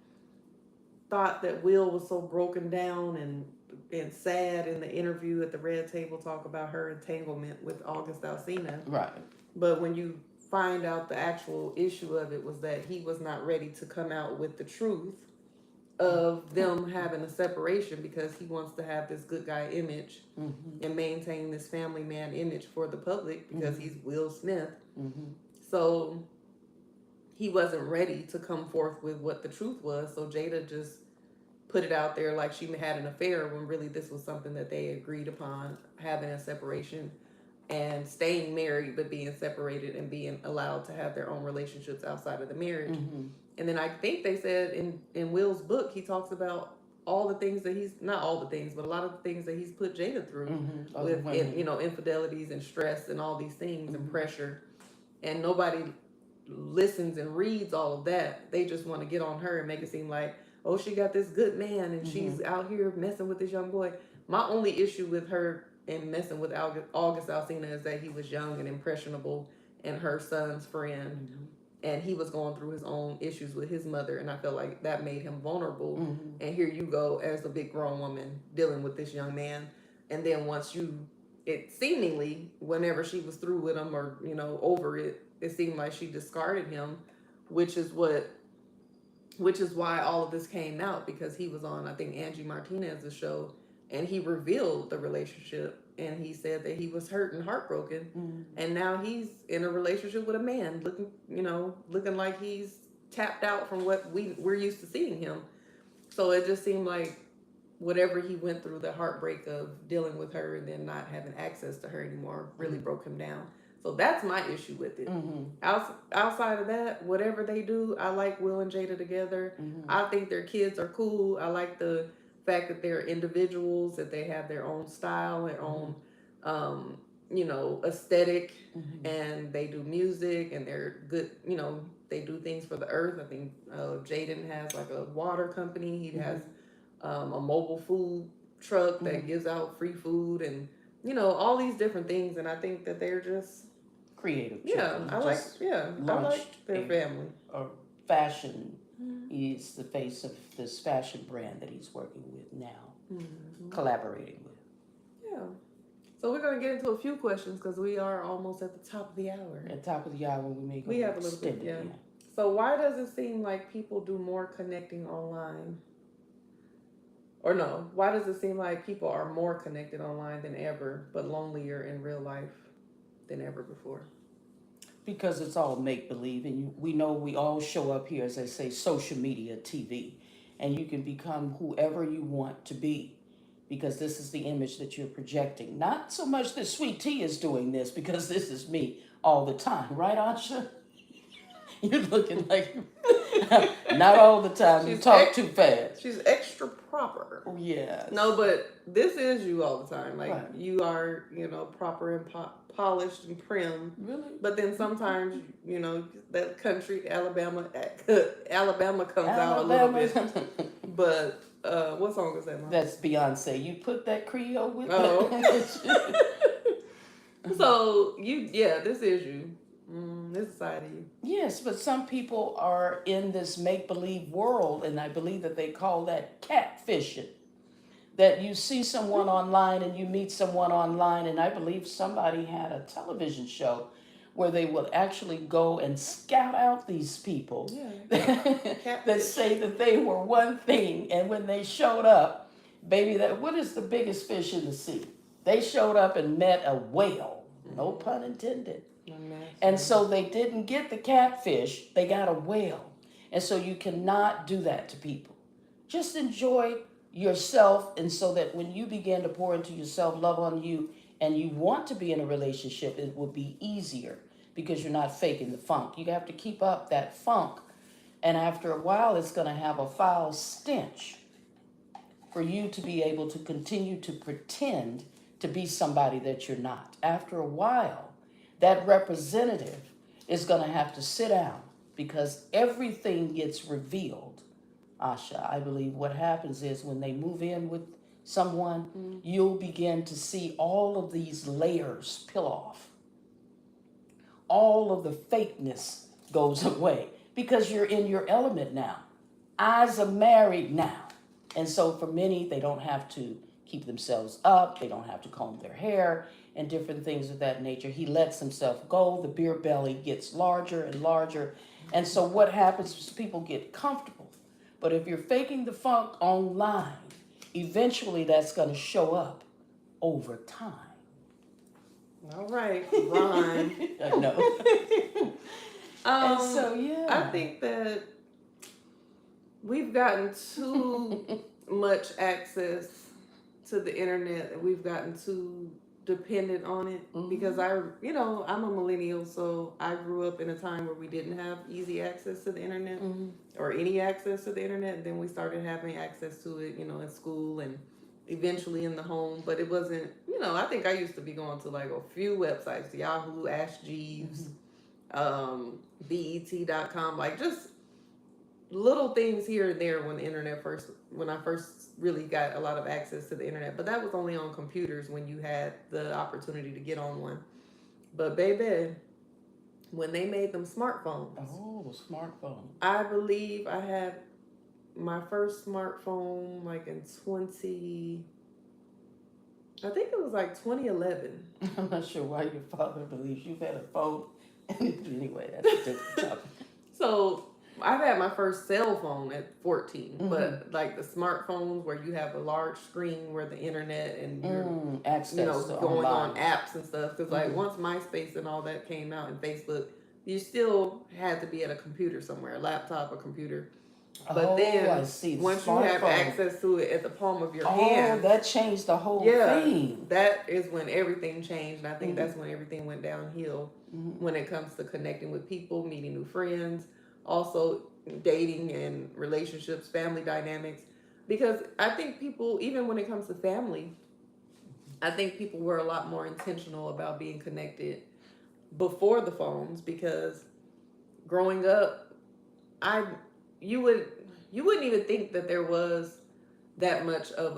thought that Will was so broken down and sad in the interview at the Red Table talk about her entanglement with August Alsina. Right. But when you find out the actual issue of it was that he was not ready to come out with the truth of them having a separation because he wants to have this good guy image and maintain this family man image for the public because he's Will Smith. So he wasn't ready to come forth with what the truth was. So Jada just put it out there like she had an affair when really this was something that they agreed upon, having a separation and staying married but being separated and being allowed to have their own relationships outside of the marriage. And then I think they said in Will's book he talks about all the things that he's not all the things but a lot of the things that he's put Jada through with infidelities and stress and all these things and pressure, and nobody listens and reads all of that. They just want to get on her and make it seem like, oh, she got this good man and she's out here messing with this young boy. My only issue with her and messing with August Alsina is that he was young and impressionable and her son's friend, and he was going through his own issues with his mother, and I felt like that made him vulnerable. And here you go as a big grown woman dealing with this young man, and then once it seemingly whenever she was through with him or over it, it seemed like she discarded him, which is why all of this came out, because he was on, I think, Angie Martinez's show, and he revealed the relationship, and he said that he was hurt and heartbroken, and now he's in a relationship with a man looking like he's tapped out from what we're used to seeing him. So it just seemed like whatever he went through, the heartbreak of dealing with her and then not having access to her anymore, really broke him down. So that's my issue with it. Outside of that, whatever they do, I like Will and Jada together. I think their kids are cool. I like the fact that they're individuals, that they have their own style, their own, aesthetic, and they do music, and they're good. They do things for the earth. I think Jaden has like a water company. He has a mobile food truck that gives out free food, and all these different things. And I think that they're just creative. I like their family. A fashion. He's the face of this fashion brand that he's working with now, collaborating with. Yeah. So we're going to get into a few questions because we are almost at the top of the hour. At the top of the hour, we have a little bit. Yeah. So why does it seem like people do more connecting online? Or no, why does it seem like people are more connected online than ever, but lonelier in real life than ever before? Because it's all make-believe, and we know we all show up here, as they say, social media, TV, and you can become whoever you want to be, because this is the image that you're projecting. Not so much that Sweet Tea is doing this, because this is me all the time, right, Osha? You're looking like, not all the time, you talk too fast. She's extra proper. Yeah. No, but this is you all the time. Like, you are, proper and polished and prim. Really? But then sometimes, that country, Alabama comes out a little bit. But what song is that, Mom? That's Beyonce. You put that Creole with that. So, this is you. This is side of you. Yes, but some people are in this make-believe world, and I believe that they call that catfishing. That you see someone online and you meet someone online, and I believe somebody had a television show where they will actually go and scout out these people that say that they were one thing, and when they showed up, baby, what is the biggest fish in the sea? They showed up and met a whale, no pun intended. And so they didn't get the catfish, they got a whale. And so you cannot do that to people. Just enjoy yourself, and so that when you begin to pour into yourself, love on you, and you want to be in a relationship, it will be easier because you're not faking the funk. You have to keep up that funk, and after a while, it's going to have a foul stench for you to be able to continue to pretend to be somebody that you're not. After a while, that representative is going to have to sit down because everything gets revealed. Asha, I believe what happens is when they move in with someone, you'll begin to see all of these layers peel off. All of the fakeness goes away because you're in your element now. Eyes are married now. And so for many, they don't have to keep themselves up. They don't have to comb their hair and different things of that nature. He lets himself go. The beer belly gets larger and larger. And so what happens is people get comfortable. But if you're faking the funk online, eventually that's going to show up over time. All right, Ron. I know. And so, yeah. I think that we've gotten too much access to the internet, and we've gotten too dependent on it because I'm a millennial, so I grew up in a time where we didn't have easy access to the internet or any access to the internet. And then we started having access to it, in school and eventually in the home. But it wasn't, I think I used to be going to like a few websites, Yahoo, Ask Jeeves, BET.com, like just little things here and there when I first really got a lot of access to the internet. But that was only on computers when you had the opportunity to get on one. But baby, when they made them smartphones. Oh, smartphone. I believe I had my first smartphone like in I think it was like 2011. I'm not sure why your father believes you've had a phone. Anyway, that's a different topic. So I've had my first cell phone at 14, but like the smartphones where you have a large screen where the internet and you're access to going online. on apps and stuff. Because like once MySpace and all that came out and Facebook, you still had to be at a computer somewhere, a laptop or computer. But then once you have access to it at the palm of your hand, that changed the whole thing. That is when everything changed. And I think that's when everything went downhill when it comes to connecting with people, meeting new friends, also dating and relationships, family dynamics. Because I think people, even when it comes to family, I think people were a lot more intentional about being connected before the phones. Because growing up, you wouldn't even think that there was that much of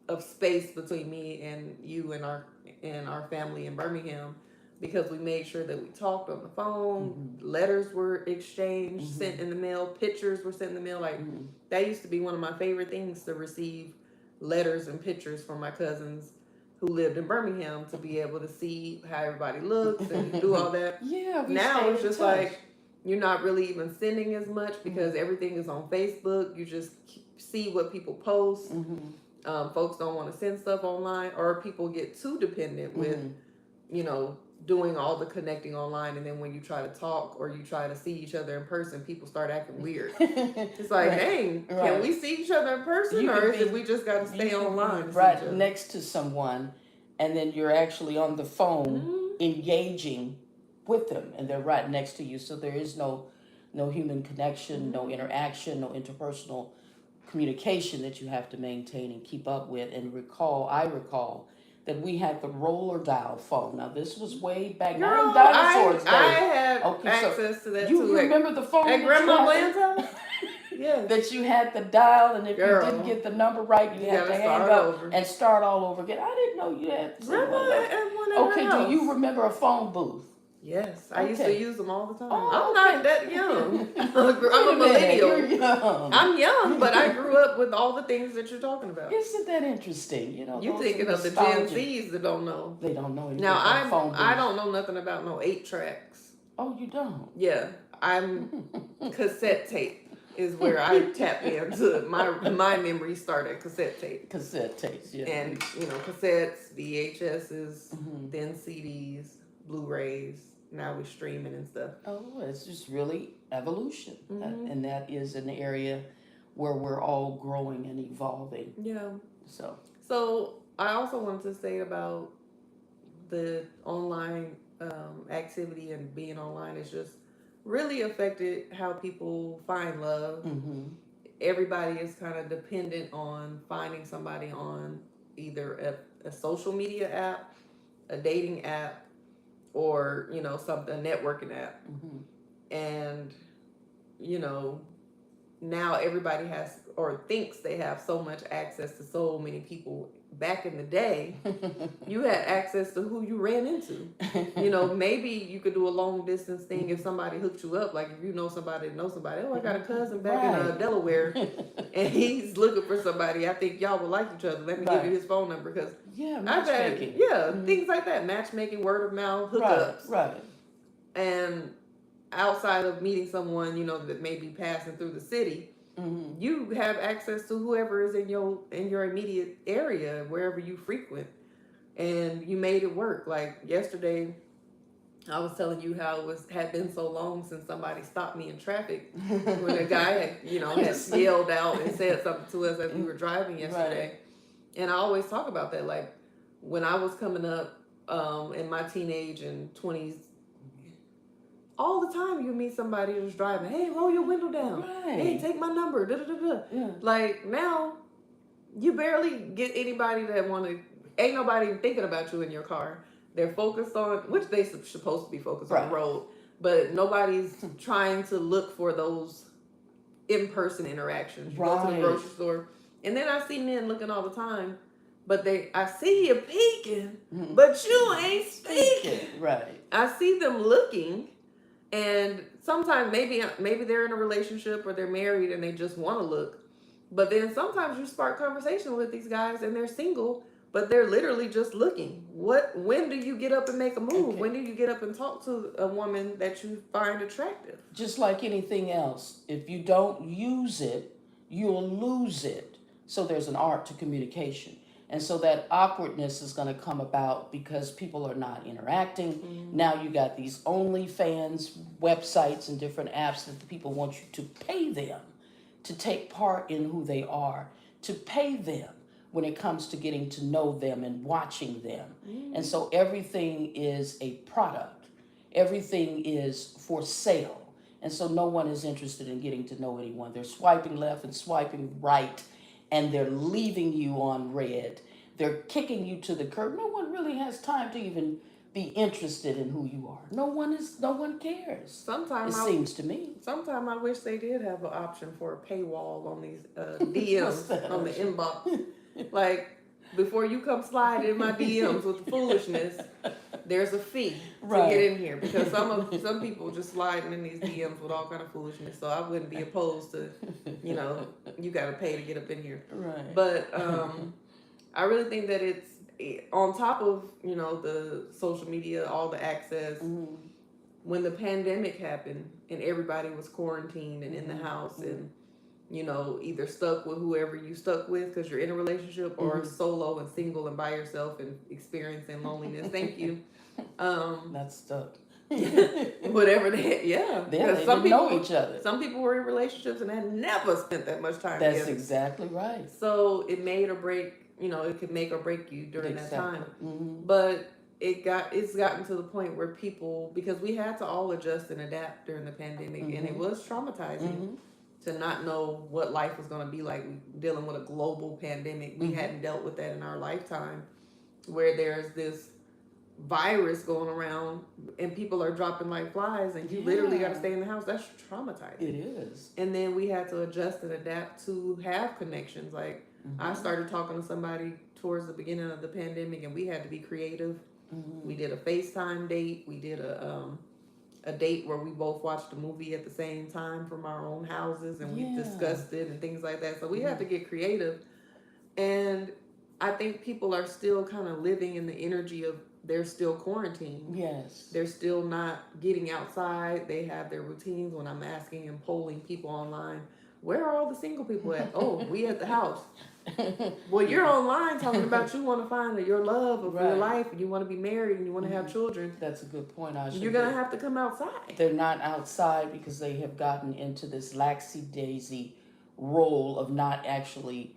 of space between me and you and our family in Birmingham, because we made sure that we talked on the phone, letters were exchanged, sent in the mail, pictures were sent in the mail. Like that used to be one of my favorite things, to receive letters and pictures from my cousins who lived in Birmingham, to be able to see how everybody looks and do all that. Yeah, now it's just like you're not really even sending as much because everything is on Facebook. You just see what people post. Folks don't want to send stuff online, or people get too dependent with, doing all the connecting online. And then when you try to talk or you try to see each other in person, people start acting weird. It's like, dang, can we see each other in person, or is it we just got to stay online? Right next to someone, and then you're actually on the phone engaging with them, and they're right next to you. So there is no human connection, no interaction, no interpersonal communication that you have to maintain and keep up with. And I recall that we had the roller dial phone. Now this was way back. Girl, dinosaurs I had access to that too. You remember the phone at Grandma Bland's house? Yeah. That you had the dial, and if you didn't get the number right, you had to hang up and start all over again. I didn't know you had. Grandma had one at her house. Do you remember a phone booth? Yes, I used to use them all the time. Oh, I'm not that young. I'm a millennial. You're young. I'm young, but I grew up with all the things that you're talking about. Isn't that interesting? You're thinking of the Gen Zs that don't know. They don't know anything now, about phone booths. I don't know nothing about no 8 tracks. Oh, you don't? Yeah, I'm cassette tape is where I tap into. My memory started cassette tape. Cassette tapes, yeah. And, cassettes, VHSs, then CDs, Blu-rays, now we're streaming and stuff. Oh, it's just really evolution. Mm-hmm. And that is an area where we're all growing and evolving. Yeah. So I also wanted to say about the online activity and being online is just really affected how people find love. mm-hmm. Everybody is kind of dependent on finding somebody on either a social media app, a dating app, or a networking app. Mm-hmm. And you know now everybody has or thinks they have so much access to so many people. Back in the day, you had access to who you ran into. Maybe you could do a long distance thing if somebody hooked you up. Like if you know somebody that knows somebody. Oh, I got a cousin back in Delaware, and he's looking for somebody. I think y'all will like each other. Let me give you his phone number because matchmaking. Things like that. Matchmaking, word of mouth, hookups, Right. And outside of meeting someone that may be passing through the city. Mm-hmm. You have access to whoever is in your immediate area, wherever you frequent, and you made it work. Like yesterday, I was telling you how had been so long since somebody stopped me in traffic when a guy had yelled out and said something to us as we were driving yesterday. Right. And I always talk about that, like when I was coming up in my teenage and 20s. All the time you meet somebody who's driving. Hey, roll your window down. Right. Hey, take my number. Da, da, da, da. Yeah. Like now, you barely get anybody that ain't nobody thinking about you in your car. They're focused on, which they supposed to be focused on the road, but nobody's trying to look for those in-person interactions. You go to the grocery store, and then I see men looking all the time, but I see you peeking, but you ain't speaking. Right. I see them looking. And sometimes maybe they're in a relationship or they're married and they just want to look. But then sometimes you spark conversation with these guys and they're single, but they're literally just looking. When do you get up and make a move? Okay. When do you get up and talk to a woman that you find attractive? Just like anything else, if you don't use it, you'll lose it. So there's an art to communication. And so that awkwardness is going to come about because people are not interacting. Mm-hmm. Now you got these OnlyFans websites and different apps that the people want you to pay them to take part in who they are, to pay them when it comes to getting to know them and watching them. Mm-hmm. And so everything is a product. Everything is for sale. And so no one is interested in getting to know anyone. They're swiping left and swiping right, and they're leaving you on red. They're kicking you to the curb. No one really has time to even be interested in who you are. No one cares. Sometimes it seems to me. Sometimes I wish they did have an option for a paywall on these DMs on the inbox. Like before you come slide in my DMs with the foolishness, there's a fee to get in here because some people just sliding in these DMs with all kind of foolishness. So I wouldn't be opposed to, you got to pay to get up in here. Right. But I really think that it's on top of the social media, all the access. Mm-hmm. When the pandemic happened and everybody was quarantined and in the house and either stuck with whoever you stuck with because you're in a relationship or solo and single and by yourself and experiencing loneliness. Thank you. That's stuck. Whatever they because some people know each other. Some people were in relationships and had never spent that much time together. That's exactly right. So it made or break, it could make or break you during that time. Mm-hmm. But it's gotten to the point where people, because we had to all adjust and adapt during the pandemic, and it was traumatizing to not know what life was going to be like dealing with a global pandemic. We hadn't dealt with that in our lifetime, where there's this virus going around and people are dropping like flies and you literally got to stay in the house. That's traumatizing. It is. And then we had to adjust and adapt to have connections. Like I started talking to somebody towards the beginning of the pandemic and we had to be creative. We did a FaceTime date. We did a date where we both watched a movie at the same time from our own houses and we discussed it and things like that. So we had to get creative. And I think people are still kind of living in the energy of they're still quarantined. Yes. They're still not getting outside. They have their routines. When I'm asking and polling people online, where are all the single people at? Oh, we at the house. Well, you're online talking about you want to find your love of your Right. life, and you want to be married, and you want to have children. That's a good point, Asha. You're gonna have to come outside. They're not outside because they have gotten into this laxy daisy role of not actually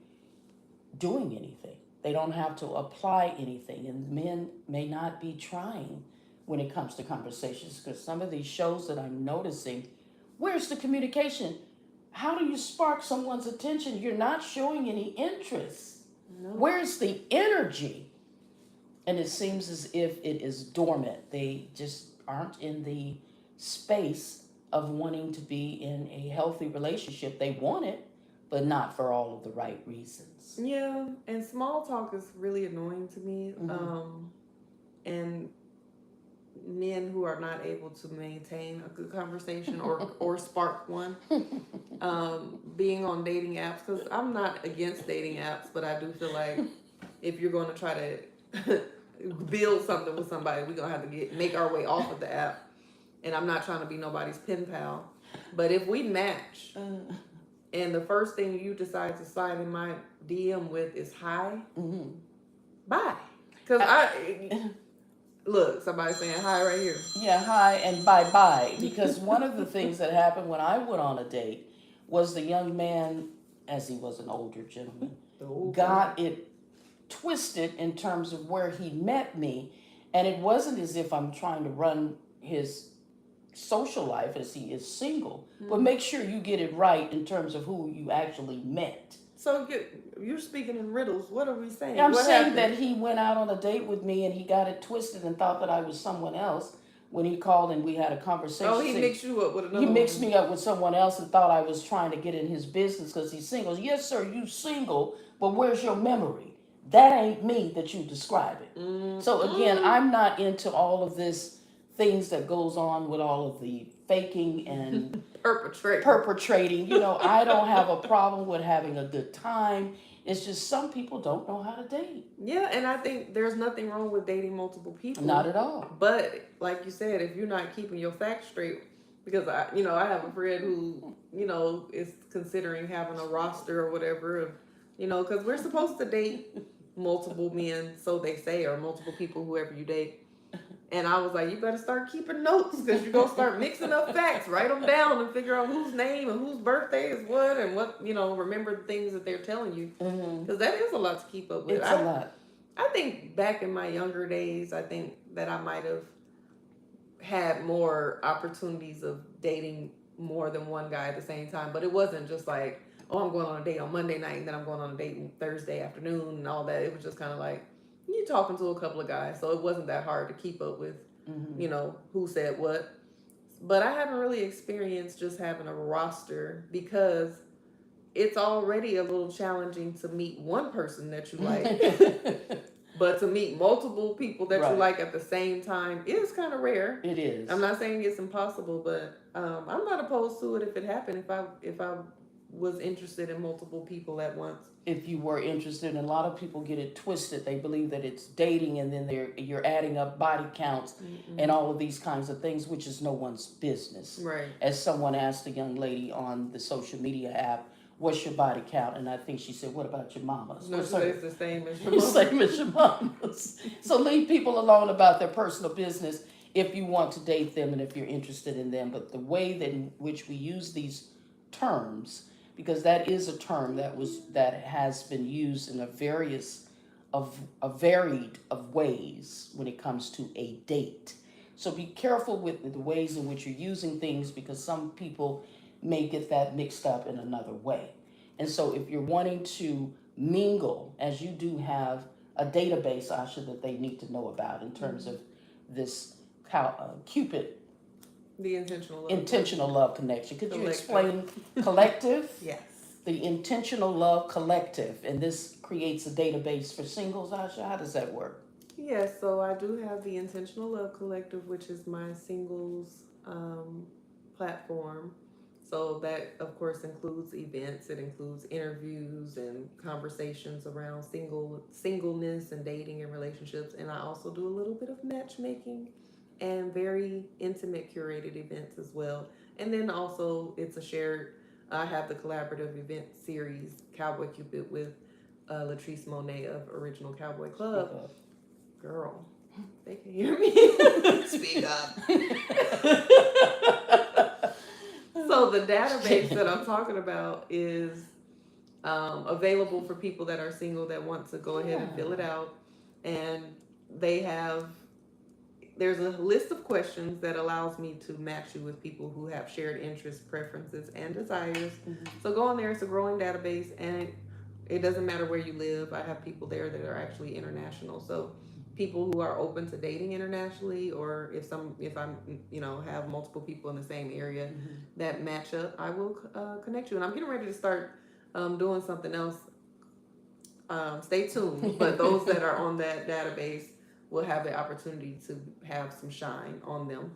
doing anything. They don't have to apply anything, and men may not be trying when it comes to conversations because some of these shows that I'm noticing, where's the communication? How do you spark someone's attention? You're not showing any interest. No. Where's the energy? And it seems as if it is dormant. They just aren't in the space of wanting to be in a healthy relationship. They want it, but not for all of the right reasons. Yeah, and small talk is really annoying to me. And men who are not able to maintain a good conversation or spark one, being on dating apps, because I'm not against dating apps, but I do feel like if you're going to try to build something with somebody, we're going to have to make our way off of the app. And I'm not trying to be nobody's pen pal, but if we match and the first thing you decide to slide in my DM with is hi, bye. Because look, somebody saying hi right here. Yeah, hi and bye-bye. Because one of the things that happened when I went on a date was the young man, as he was an older gentleman, got it twisted in terms of where he met me. And it wasn't as if I'm trying to run his social life as he is single, but make sure you get it right in terms of who you actually met. So you're speaking in riddles. What are we saying? I'm what saying happened? that he went out on a date with me and he got it twisted and thought that I was someone else when he called and we had a conversation. Oh, he mixed you up with another He mixed woman. me up with someone else and thought I was trying to get in his business because he's single. Yes, sir, you single, but where's your memory? That ain't me that you describing. So again, I'm not into all of this things that goes on with all of the faking and perpetrating. You know, I don't have a problem with having a good time. It's just some people don't know how to date. Yeah, and I think there's nothing wrong with dating multiple people. Not at all. But like you said, if you're not keeping your facts straight, because I have a friend who, is considering having a roster or whatever of, because we're supposed to date multiple men, so they say, or multiple people, whoever you date. And I was like, you better start keeping notes because you're going to start mixing up facts. Write them down and figure out whose name and whose birthday is what and what, remember the things that they're telling you. Because that is a lot to keep up with. It's a lot. I think back in my younger days, I think that I might have had more opportunities of dating more than one guy at the same time. But it wasn't just like, oh, I'm going on a date on Monday night and then I'm going on a date Thursday afternoon and all that. It was just kind of like, you're talking to a couple of guys, so it wasn't that hard to keep up with, who said what. But I haven't really experienced just having a roster because it's already a little challenging to meet one person that you like. But to meet multiple people that you like at the same time is kind of rare. It is. I'm not saying it's impossible, but I'm not opposed to it if it happened, if I was interested in multiple people at once. If you were interested, and a lot of people get it twisted. They believe that it's dating, and then you're adding up body counts and all of these kinds of things, which is no one's business. Right. As someone asked a young lady on the social media app, "What's your body count?" And I think she said, "What about your mama's?" No, so it's the same as your mama's. Same as your mama's. So leave people alone about their personal business if you want to date them and if you're interested in them. But the way that in which we use these terms, because that is a term that has been used in a varied of ways when it comes to a date. So be careful with the ways in which you're using things because some people may get that mixed up in another way. And so if you're wanting to mingle, as you do have a database, Asha, that they need to know about in terms of this Cupid. The intentional love connection. Could you explain collective? Yes. The intentional love collective, and this creates a database for singles. Asha, how does that work? Yes, so I do have the Intentional Love Collective, which is my singles platform. So that, of course, includes events. It includes interviews and conversations around singleness and dating and relationships. And I also do a little bit of matchmaking and very intimate curated events as well. And then also it's a shared, I have the collaborative event series, Cowboy Cupid, with Latrice Monet of Original Cowboy Speak Club. up. Girl, they can hear me. Speak up. So the database that I'm talking about is available for people that are single that want to go ahead and fill it Yeah. out. And they have, there's a list of questions that allows me to match you with people who have shared interests, preferences, and desires. Mhm. So go on there. It's a growing database, and it doesn't matter where you live. I have people there that are actually international. So people who are open to dating internationally, or if I'm have multiple people in the same area Mhm. that match up, I will connect you. And I'm getting ready to start doing something else. Stay tuned. But those that are on that database will have the opportunity to have some shine on them.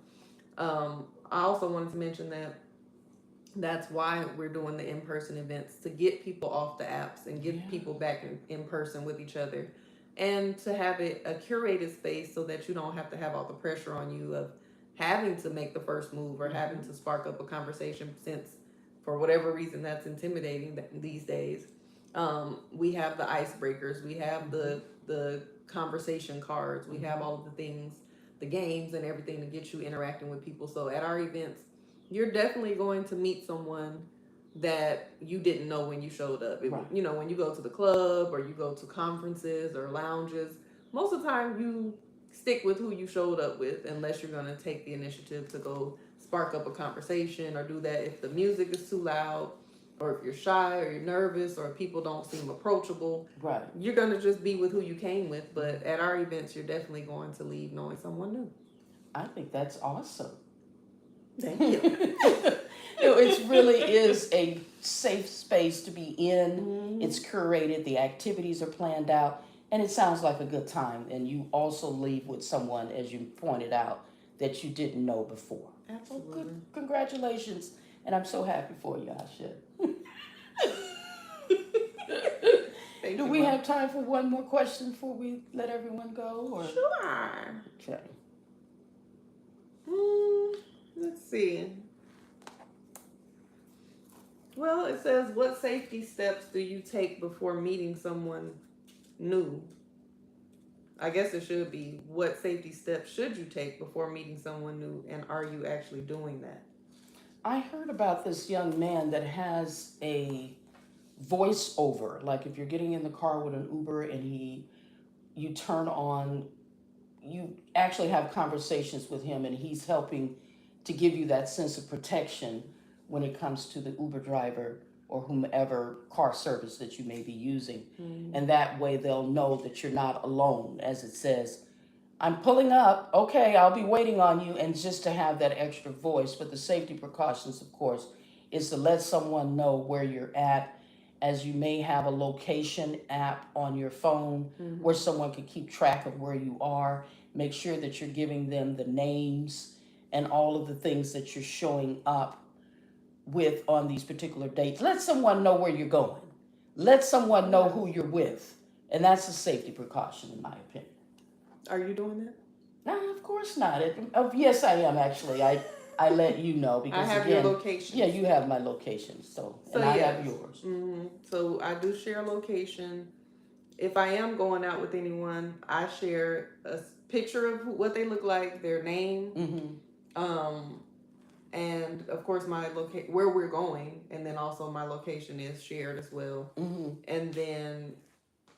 I also wanted to mention that that's why we're doing the in-person events, to get people off the apps and get people back in person with each other, and to have it a curated space so that you don't have to have all the pressure on you of having to make the first move or having to spark up a conversation, since for whatever reason that's intimidating these days. We have the icebreakers, we have the conversation cards, we have all of the things, the games and everything to get you interacting with people. So at our events, you're definitely going to meet someone that you didn't know when you showed up. Right. When you go to the club or you go to conferences or lounges, most of the time you stick with who you showed up with, unless you're going to take the initiative to go spark up a conversation or do that if the music is too loud, or if you're shy or you're nervous or people don't seem approachable. Right. You're going to just be with who you came with. But at our events, you're definitely going to leave knowing someone new. I think that's awesome. Thank you. It really is a safe space to be in. Mm-hmm. It's curated, the activities are planned out, and it sounds like a good time. And you also leave with someone, as you pointed out, that you didn't know before. Absolutely. Well, good, congratulations, and I'm so happy for you, Asha. Thank Do you, we Mom. have time for one more question before we let everyone go? Or Sure. okay. Let's see. Well, it says, what safety steps do you take before meeting someone new? I guess it should be, what safety steps should you take before meeting someone new, and are you actually doing that? I heard about this young man that has a voiceover. Like if you're getting in the car with an Uber and you turn on, you actually have conversations with him, and he's helping to give you that sense of protection when it comes to the Uber driver or whomever car service that you may be using. And that way they'll know that you're not alone, as it says, I'm pulling up, okay, I'll be waiting on you, and just to have that extra voice. But the safety precautions, of course, is to let someone know where you're at, as you may have a location app on your phone where someone can keep track of where you are. Make sure that you're giving them the names and all of the things that you're showing up with on these particular dates. Let someone know where you're going. Let someone know who you're with. And that's a safety precaution, in my opinion. Are you doing that? No, of course not. Yes, I am actually. I let you know because I have again, your location. yeah, you have my location, so and I have yours. So I do share location. If I am going out with anyone, I share a picture of what they look like, their name, and of course my where we're going, and then also my location is shared as well. And then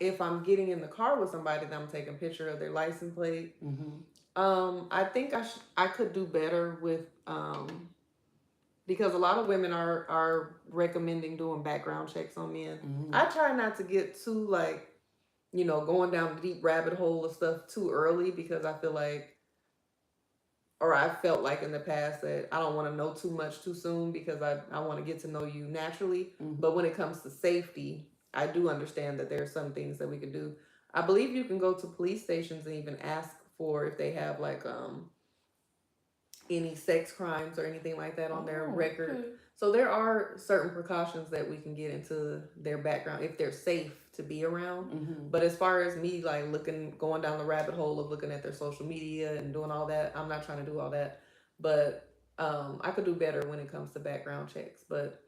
if I'm getting in the car with somebody, then I'm taking a picture of their license plate. I think I could do better with because a lot of women are recommending doing background checks on men. I try not to get too going down the deep rabbit hole of stuff too early, because I feel like, or I felt like in the past, that I don't want to know too much too soon, because I want to get to know you naturally. But when it comes to safety, I do understand that there are some things that we could do. I believe you can go to police stations and even ask for if they have any sex crimes or anything like that on their record. Okay. So there are certain precautions that we can get into their background if they're safe to be around. But as far as me going down the rabbit hole of looking at their social media and doing all that, I'm not trying to do all that. But I could do better when it comes to background checks. But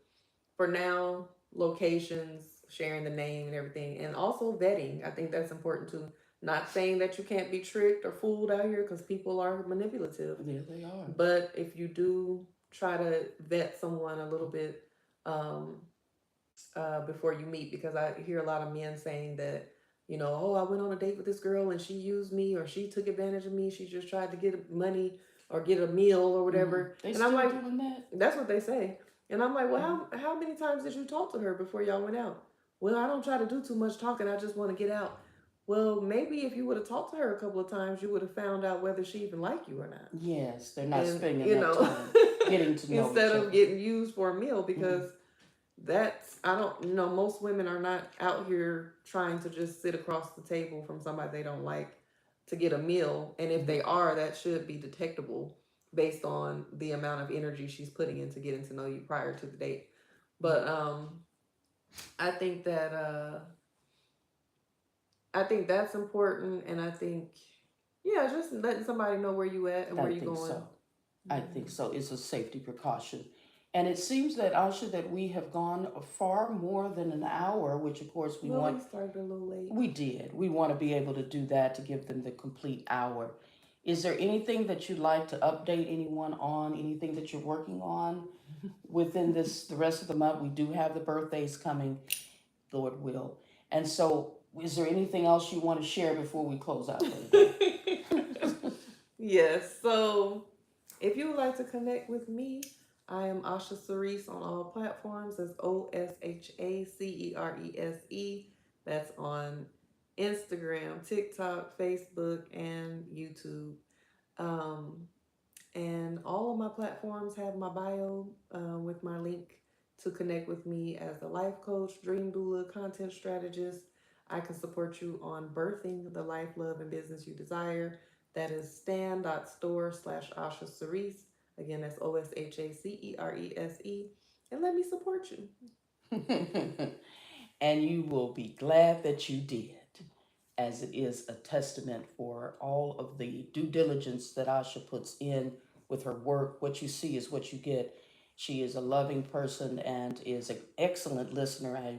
for now, locations, sharing the name and everything, and also vetting. I think that's important too. Not saying that you can't be tricked or fooled out here because people are manipulative, Yeah, they are. but if you do try to vet someone a little bit um, before you meet, because I hear a lot of men saying that, oh, I went on a date with this girl and she used me or she took advantage of me. She just tried to get money or get a meal or whatever. They And I'm still like, doing that? that's what they say. And I'm like, well, Mm. how many times did you talk to her before y'all went out? Well, I don't try to do too much talking. I just want to get out. Well, maybe if you would have talked to her a couple of times, you would have found out whether she even liked you or not. Yes, they're not And, spending that time getting to know instead each of other. getting used for a meal, Mm-hmm. because I don't most women are not out here trying to just sit across the table from somebody they don't like to get a meal. And if they are, that should be detectable based on the amount of energy she's putting into getting to know you prior to the date. But I think that I think that's important, and I think, yeah, just letting somebody know where you at and I where you think going. so. I think so. It's a safety precaution. And it seems that, Asha, that we have gone far more than an hour, which of course we Well, want. we started a little late. We did. We want to be able to do that to give them the complete hour. Is there anything that you'd like to update anyone on? Anything that you're working on within the rest of the month? We do have the birthdays coming, Lord will. And so, is there anything else you want to share before we close out for the day? Yes. So, if you would like to connect with me, I am Osha Cerese on all platforms. That's OSHACERESE. That's on Instagram, TikTok, Facebook, and YouTube. Um, and all of my platforms have my bio with my link to connect with me as a life coach, dream doula, content strategist. I can support you on birthing the life, love, and business you desire. That is stan.store/Asha Cerise. Again, that's OSHACERESE. And let me support you. And you will be glad that you did, as it is a testament for all of the due diligence that Asha puts in with her work. What you see is what you get. She is a loving person and is an excellent listener. I've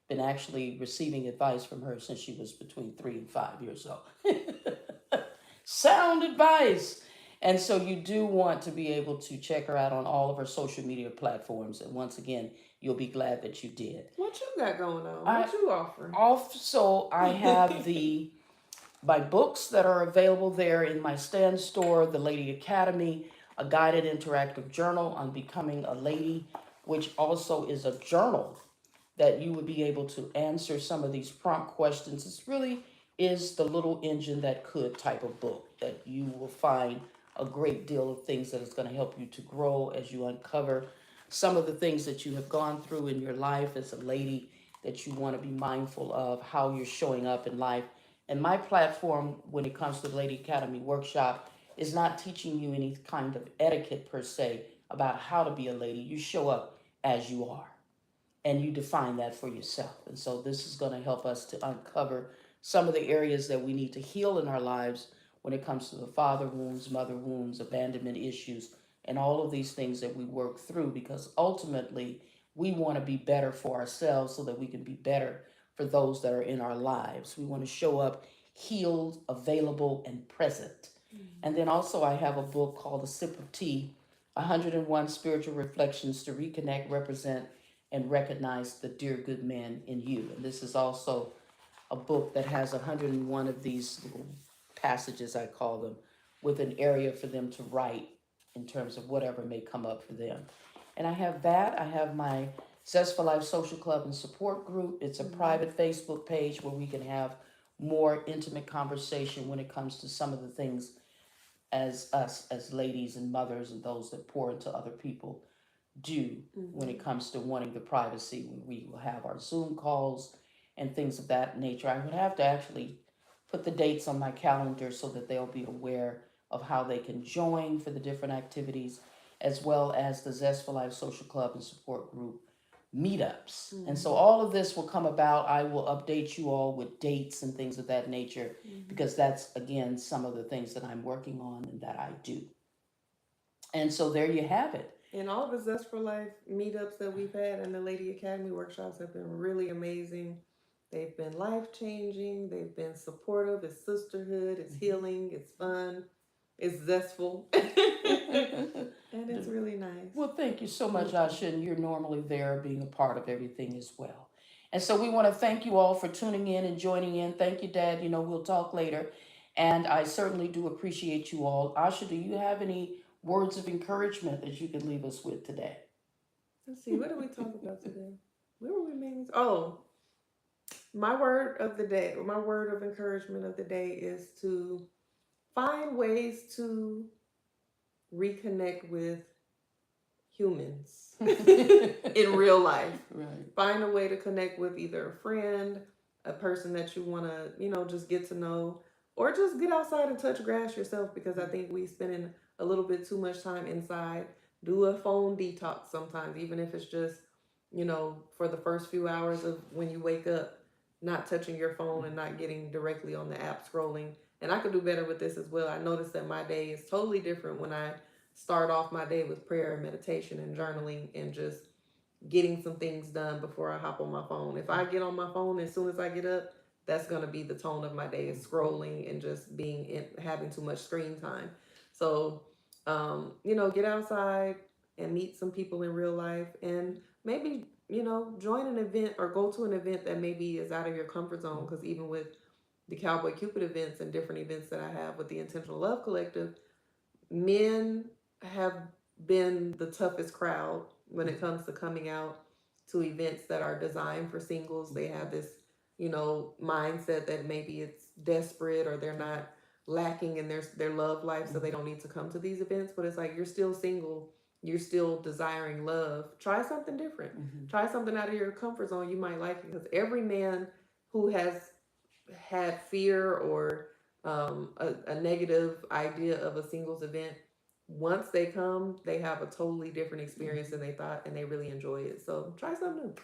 been actually receiving advice from her since she was between 3 and 5 years old. Sound advice. And so you do want to be able to check her out on all of her social media platforms. And once again, you'll be glad that you did. What you got going on? I What you offering? Also, I have my books that are available there in my stand store, The Lady Academy, a guided interactive journal on becoming a lady, which also is a journal that you would be able to answer some of these prompt questions. It's really is the little engine that could type of book that you will find a great deal of things that is going to help you to grow as you uncover some of the things that you have gone through in your life as a lady that you want to be mindful of how you're showing up in life. And my platform when it comes to the Lady Academy workshop is not teaching you any kind of etiquette per se about how to be a lady. You show up as you are and you define that for yourself. And so this is going to help us to uncover some of the areas that we need to heal in our lives when it comes to the father wounds, mother wounds, abandonment issues, and all of these things that we work through because ultimately we want to be better for ourselves so that we can be better for those that are in our lives. We want to show up healed, available, and present. And then also, I have a book called A Sip of Tea 101 Spiritual Reflections to Reconnect, Represent, and Recognize the Dear Good Man in You. And this is also a book that has 101 of these little passages, I call them, with an area for them to write in terms of whatever may come up for them. And I have that. I have my Zest for Life Social Club and Support Group. It's a private Facebook page where we can have more intimate conversation when it comes to some of the things as us as ladies and mothers and those that pour into other people do when it comes to wanting the privacy. We will have our Zoom calls and things of that nature. I would have to actually put the dates on my calendar so that they'll be aware of how they can join for the different activities, as well as the Zest for Life Social Club and Support Group meetups. And so all of this will come about. I will update you all with dates and things of that nature because that's, again, some of the things that I'm working on and that I do. And so there you have it. And all the Zest for Life meetups that we've had and the Lady Academy workshops have been really amazing. They've been life changing. They've been supportive. It's sisterhood. It's healing. It's fun. It's zestful. And it's really nice. Well, thank you so much, Asha, and you're normally there being a part of everything as well. And so we want to thank you all for tuning in and joining in. Thank you, Dad. We'll talk later. And I certainly do appreciate you all. Asha, do you have any words of encouragement that you can leave us with today? Let's see. What did we talk about today? Where were we mainly? Oh, my word of the day, or my word of encouragement of the day is to find ways to reconnect with humans in real life. Right. Find a way to connect with either a friend, a person that you want to, just get to know, or just get outside and touch grass yourself, because I think we spending a little bit too much time inside. Do a phone detox sometimes, even if it's just, for the first few hours of when you wake up, not touching your phone and not getting directly on the app scrolling. And I could do better with this as well. I noticed that my day is totally different when I start off my day with prayer and meditation and journaling and just getting some things done before I hop on my phone. If I get on my phone as soon as I get up, that's going to be the tone of my day, is scrolling and just having too much screen time. So, get outside and meet some people in real life, and maybe, join an event or go to an event that maybe is out of your comfort zone. Because even with the Cowboy Cupid events and different events that I have with the Intentional Love Collective, men have been the toughest crowd when it comes to coming out to events that are designed for singles. They have this, mindset that maybe it's desperate or they're not lacking in their love life, so they don't need to come to these events. But it's like, you're still single, you're still desiring love. Try something different. Try something out of your comfort zone. You might like it, because every man who has had fear or a negative idea of a singles event, once they come, they have a totally different experience than they thought, and they really enjoy it. So try something new.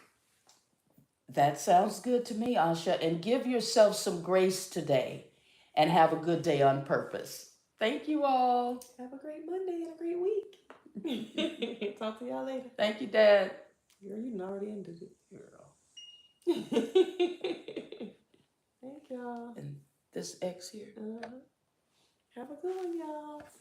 That sounds good to me, Asha. And give yourself some grace today and have a good day on purpose. Thank you all. Have a great Monday and a great week. Talk to y'all later. Thank you, Dad. Girl, you already ended it. Girl. Thank y'all. And this X here. Have a good one, y'all.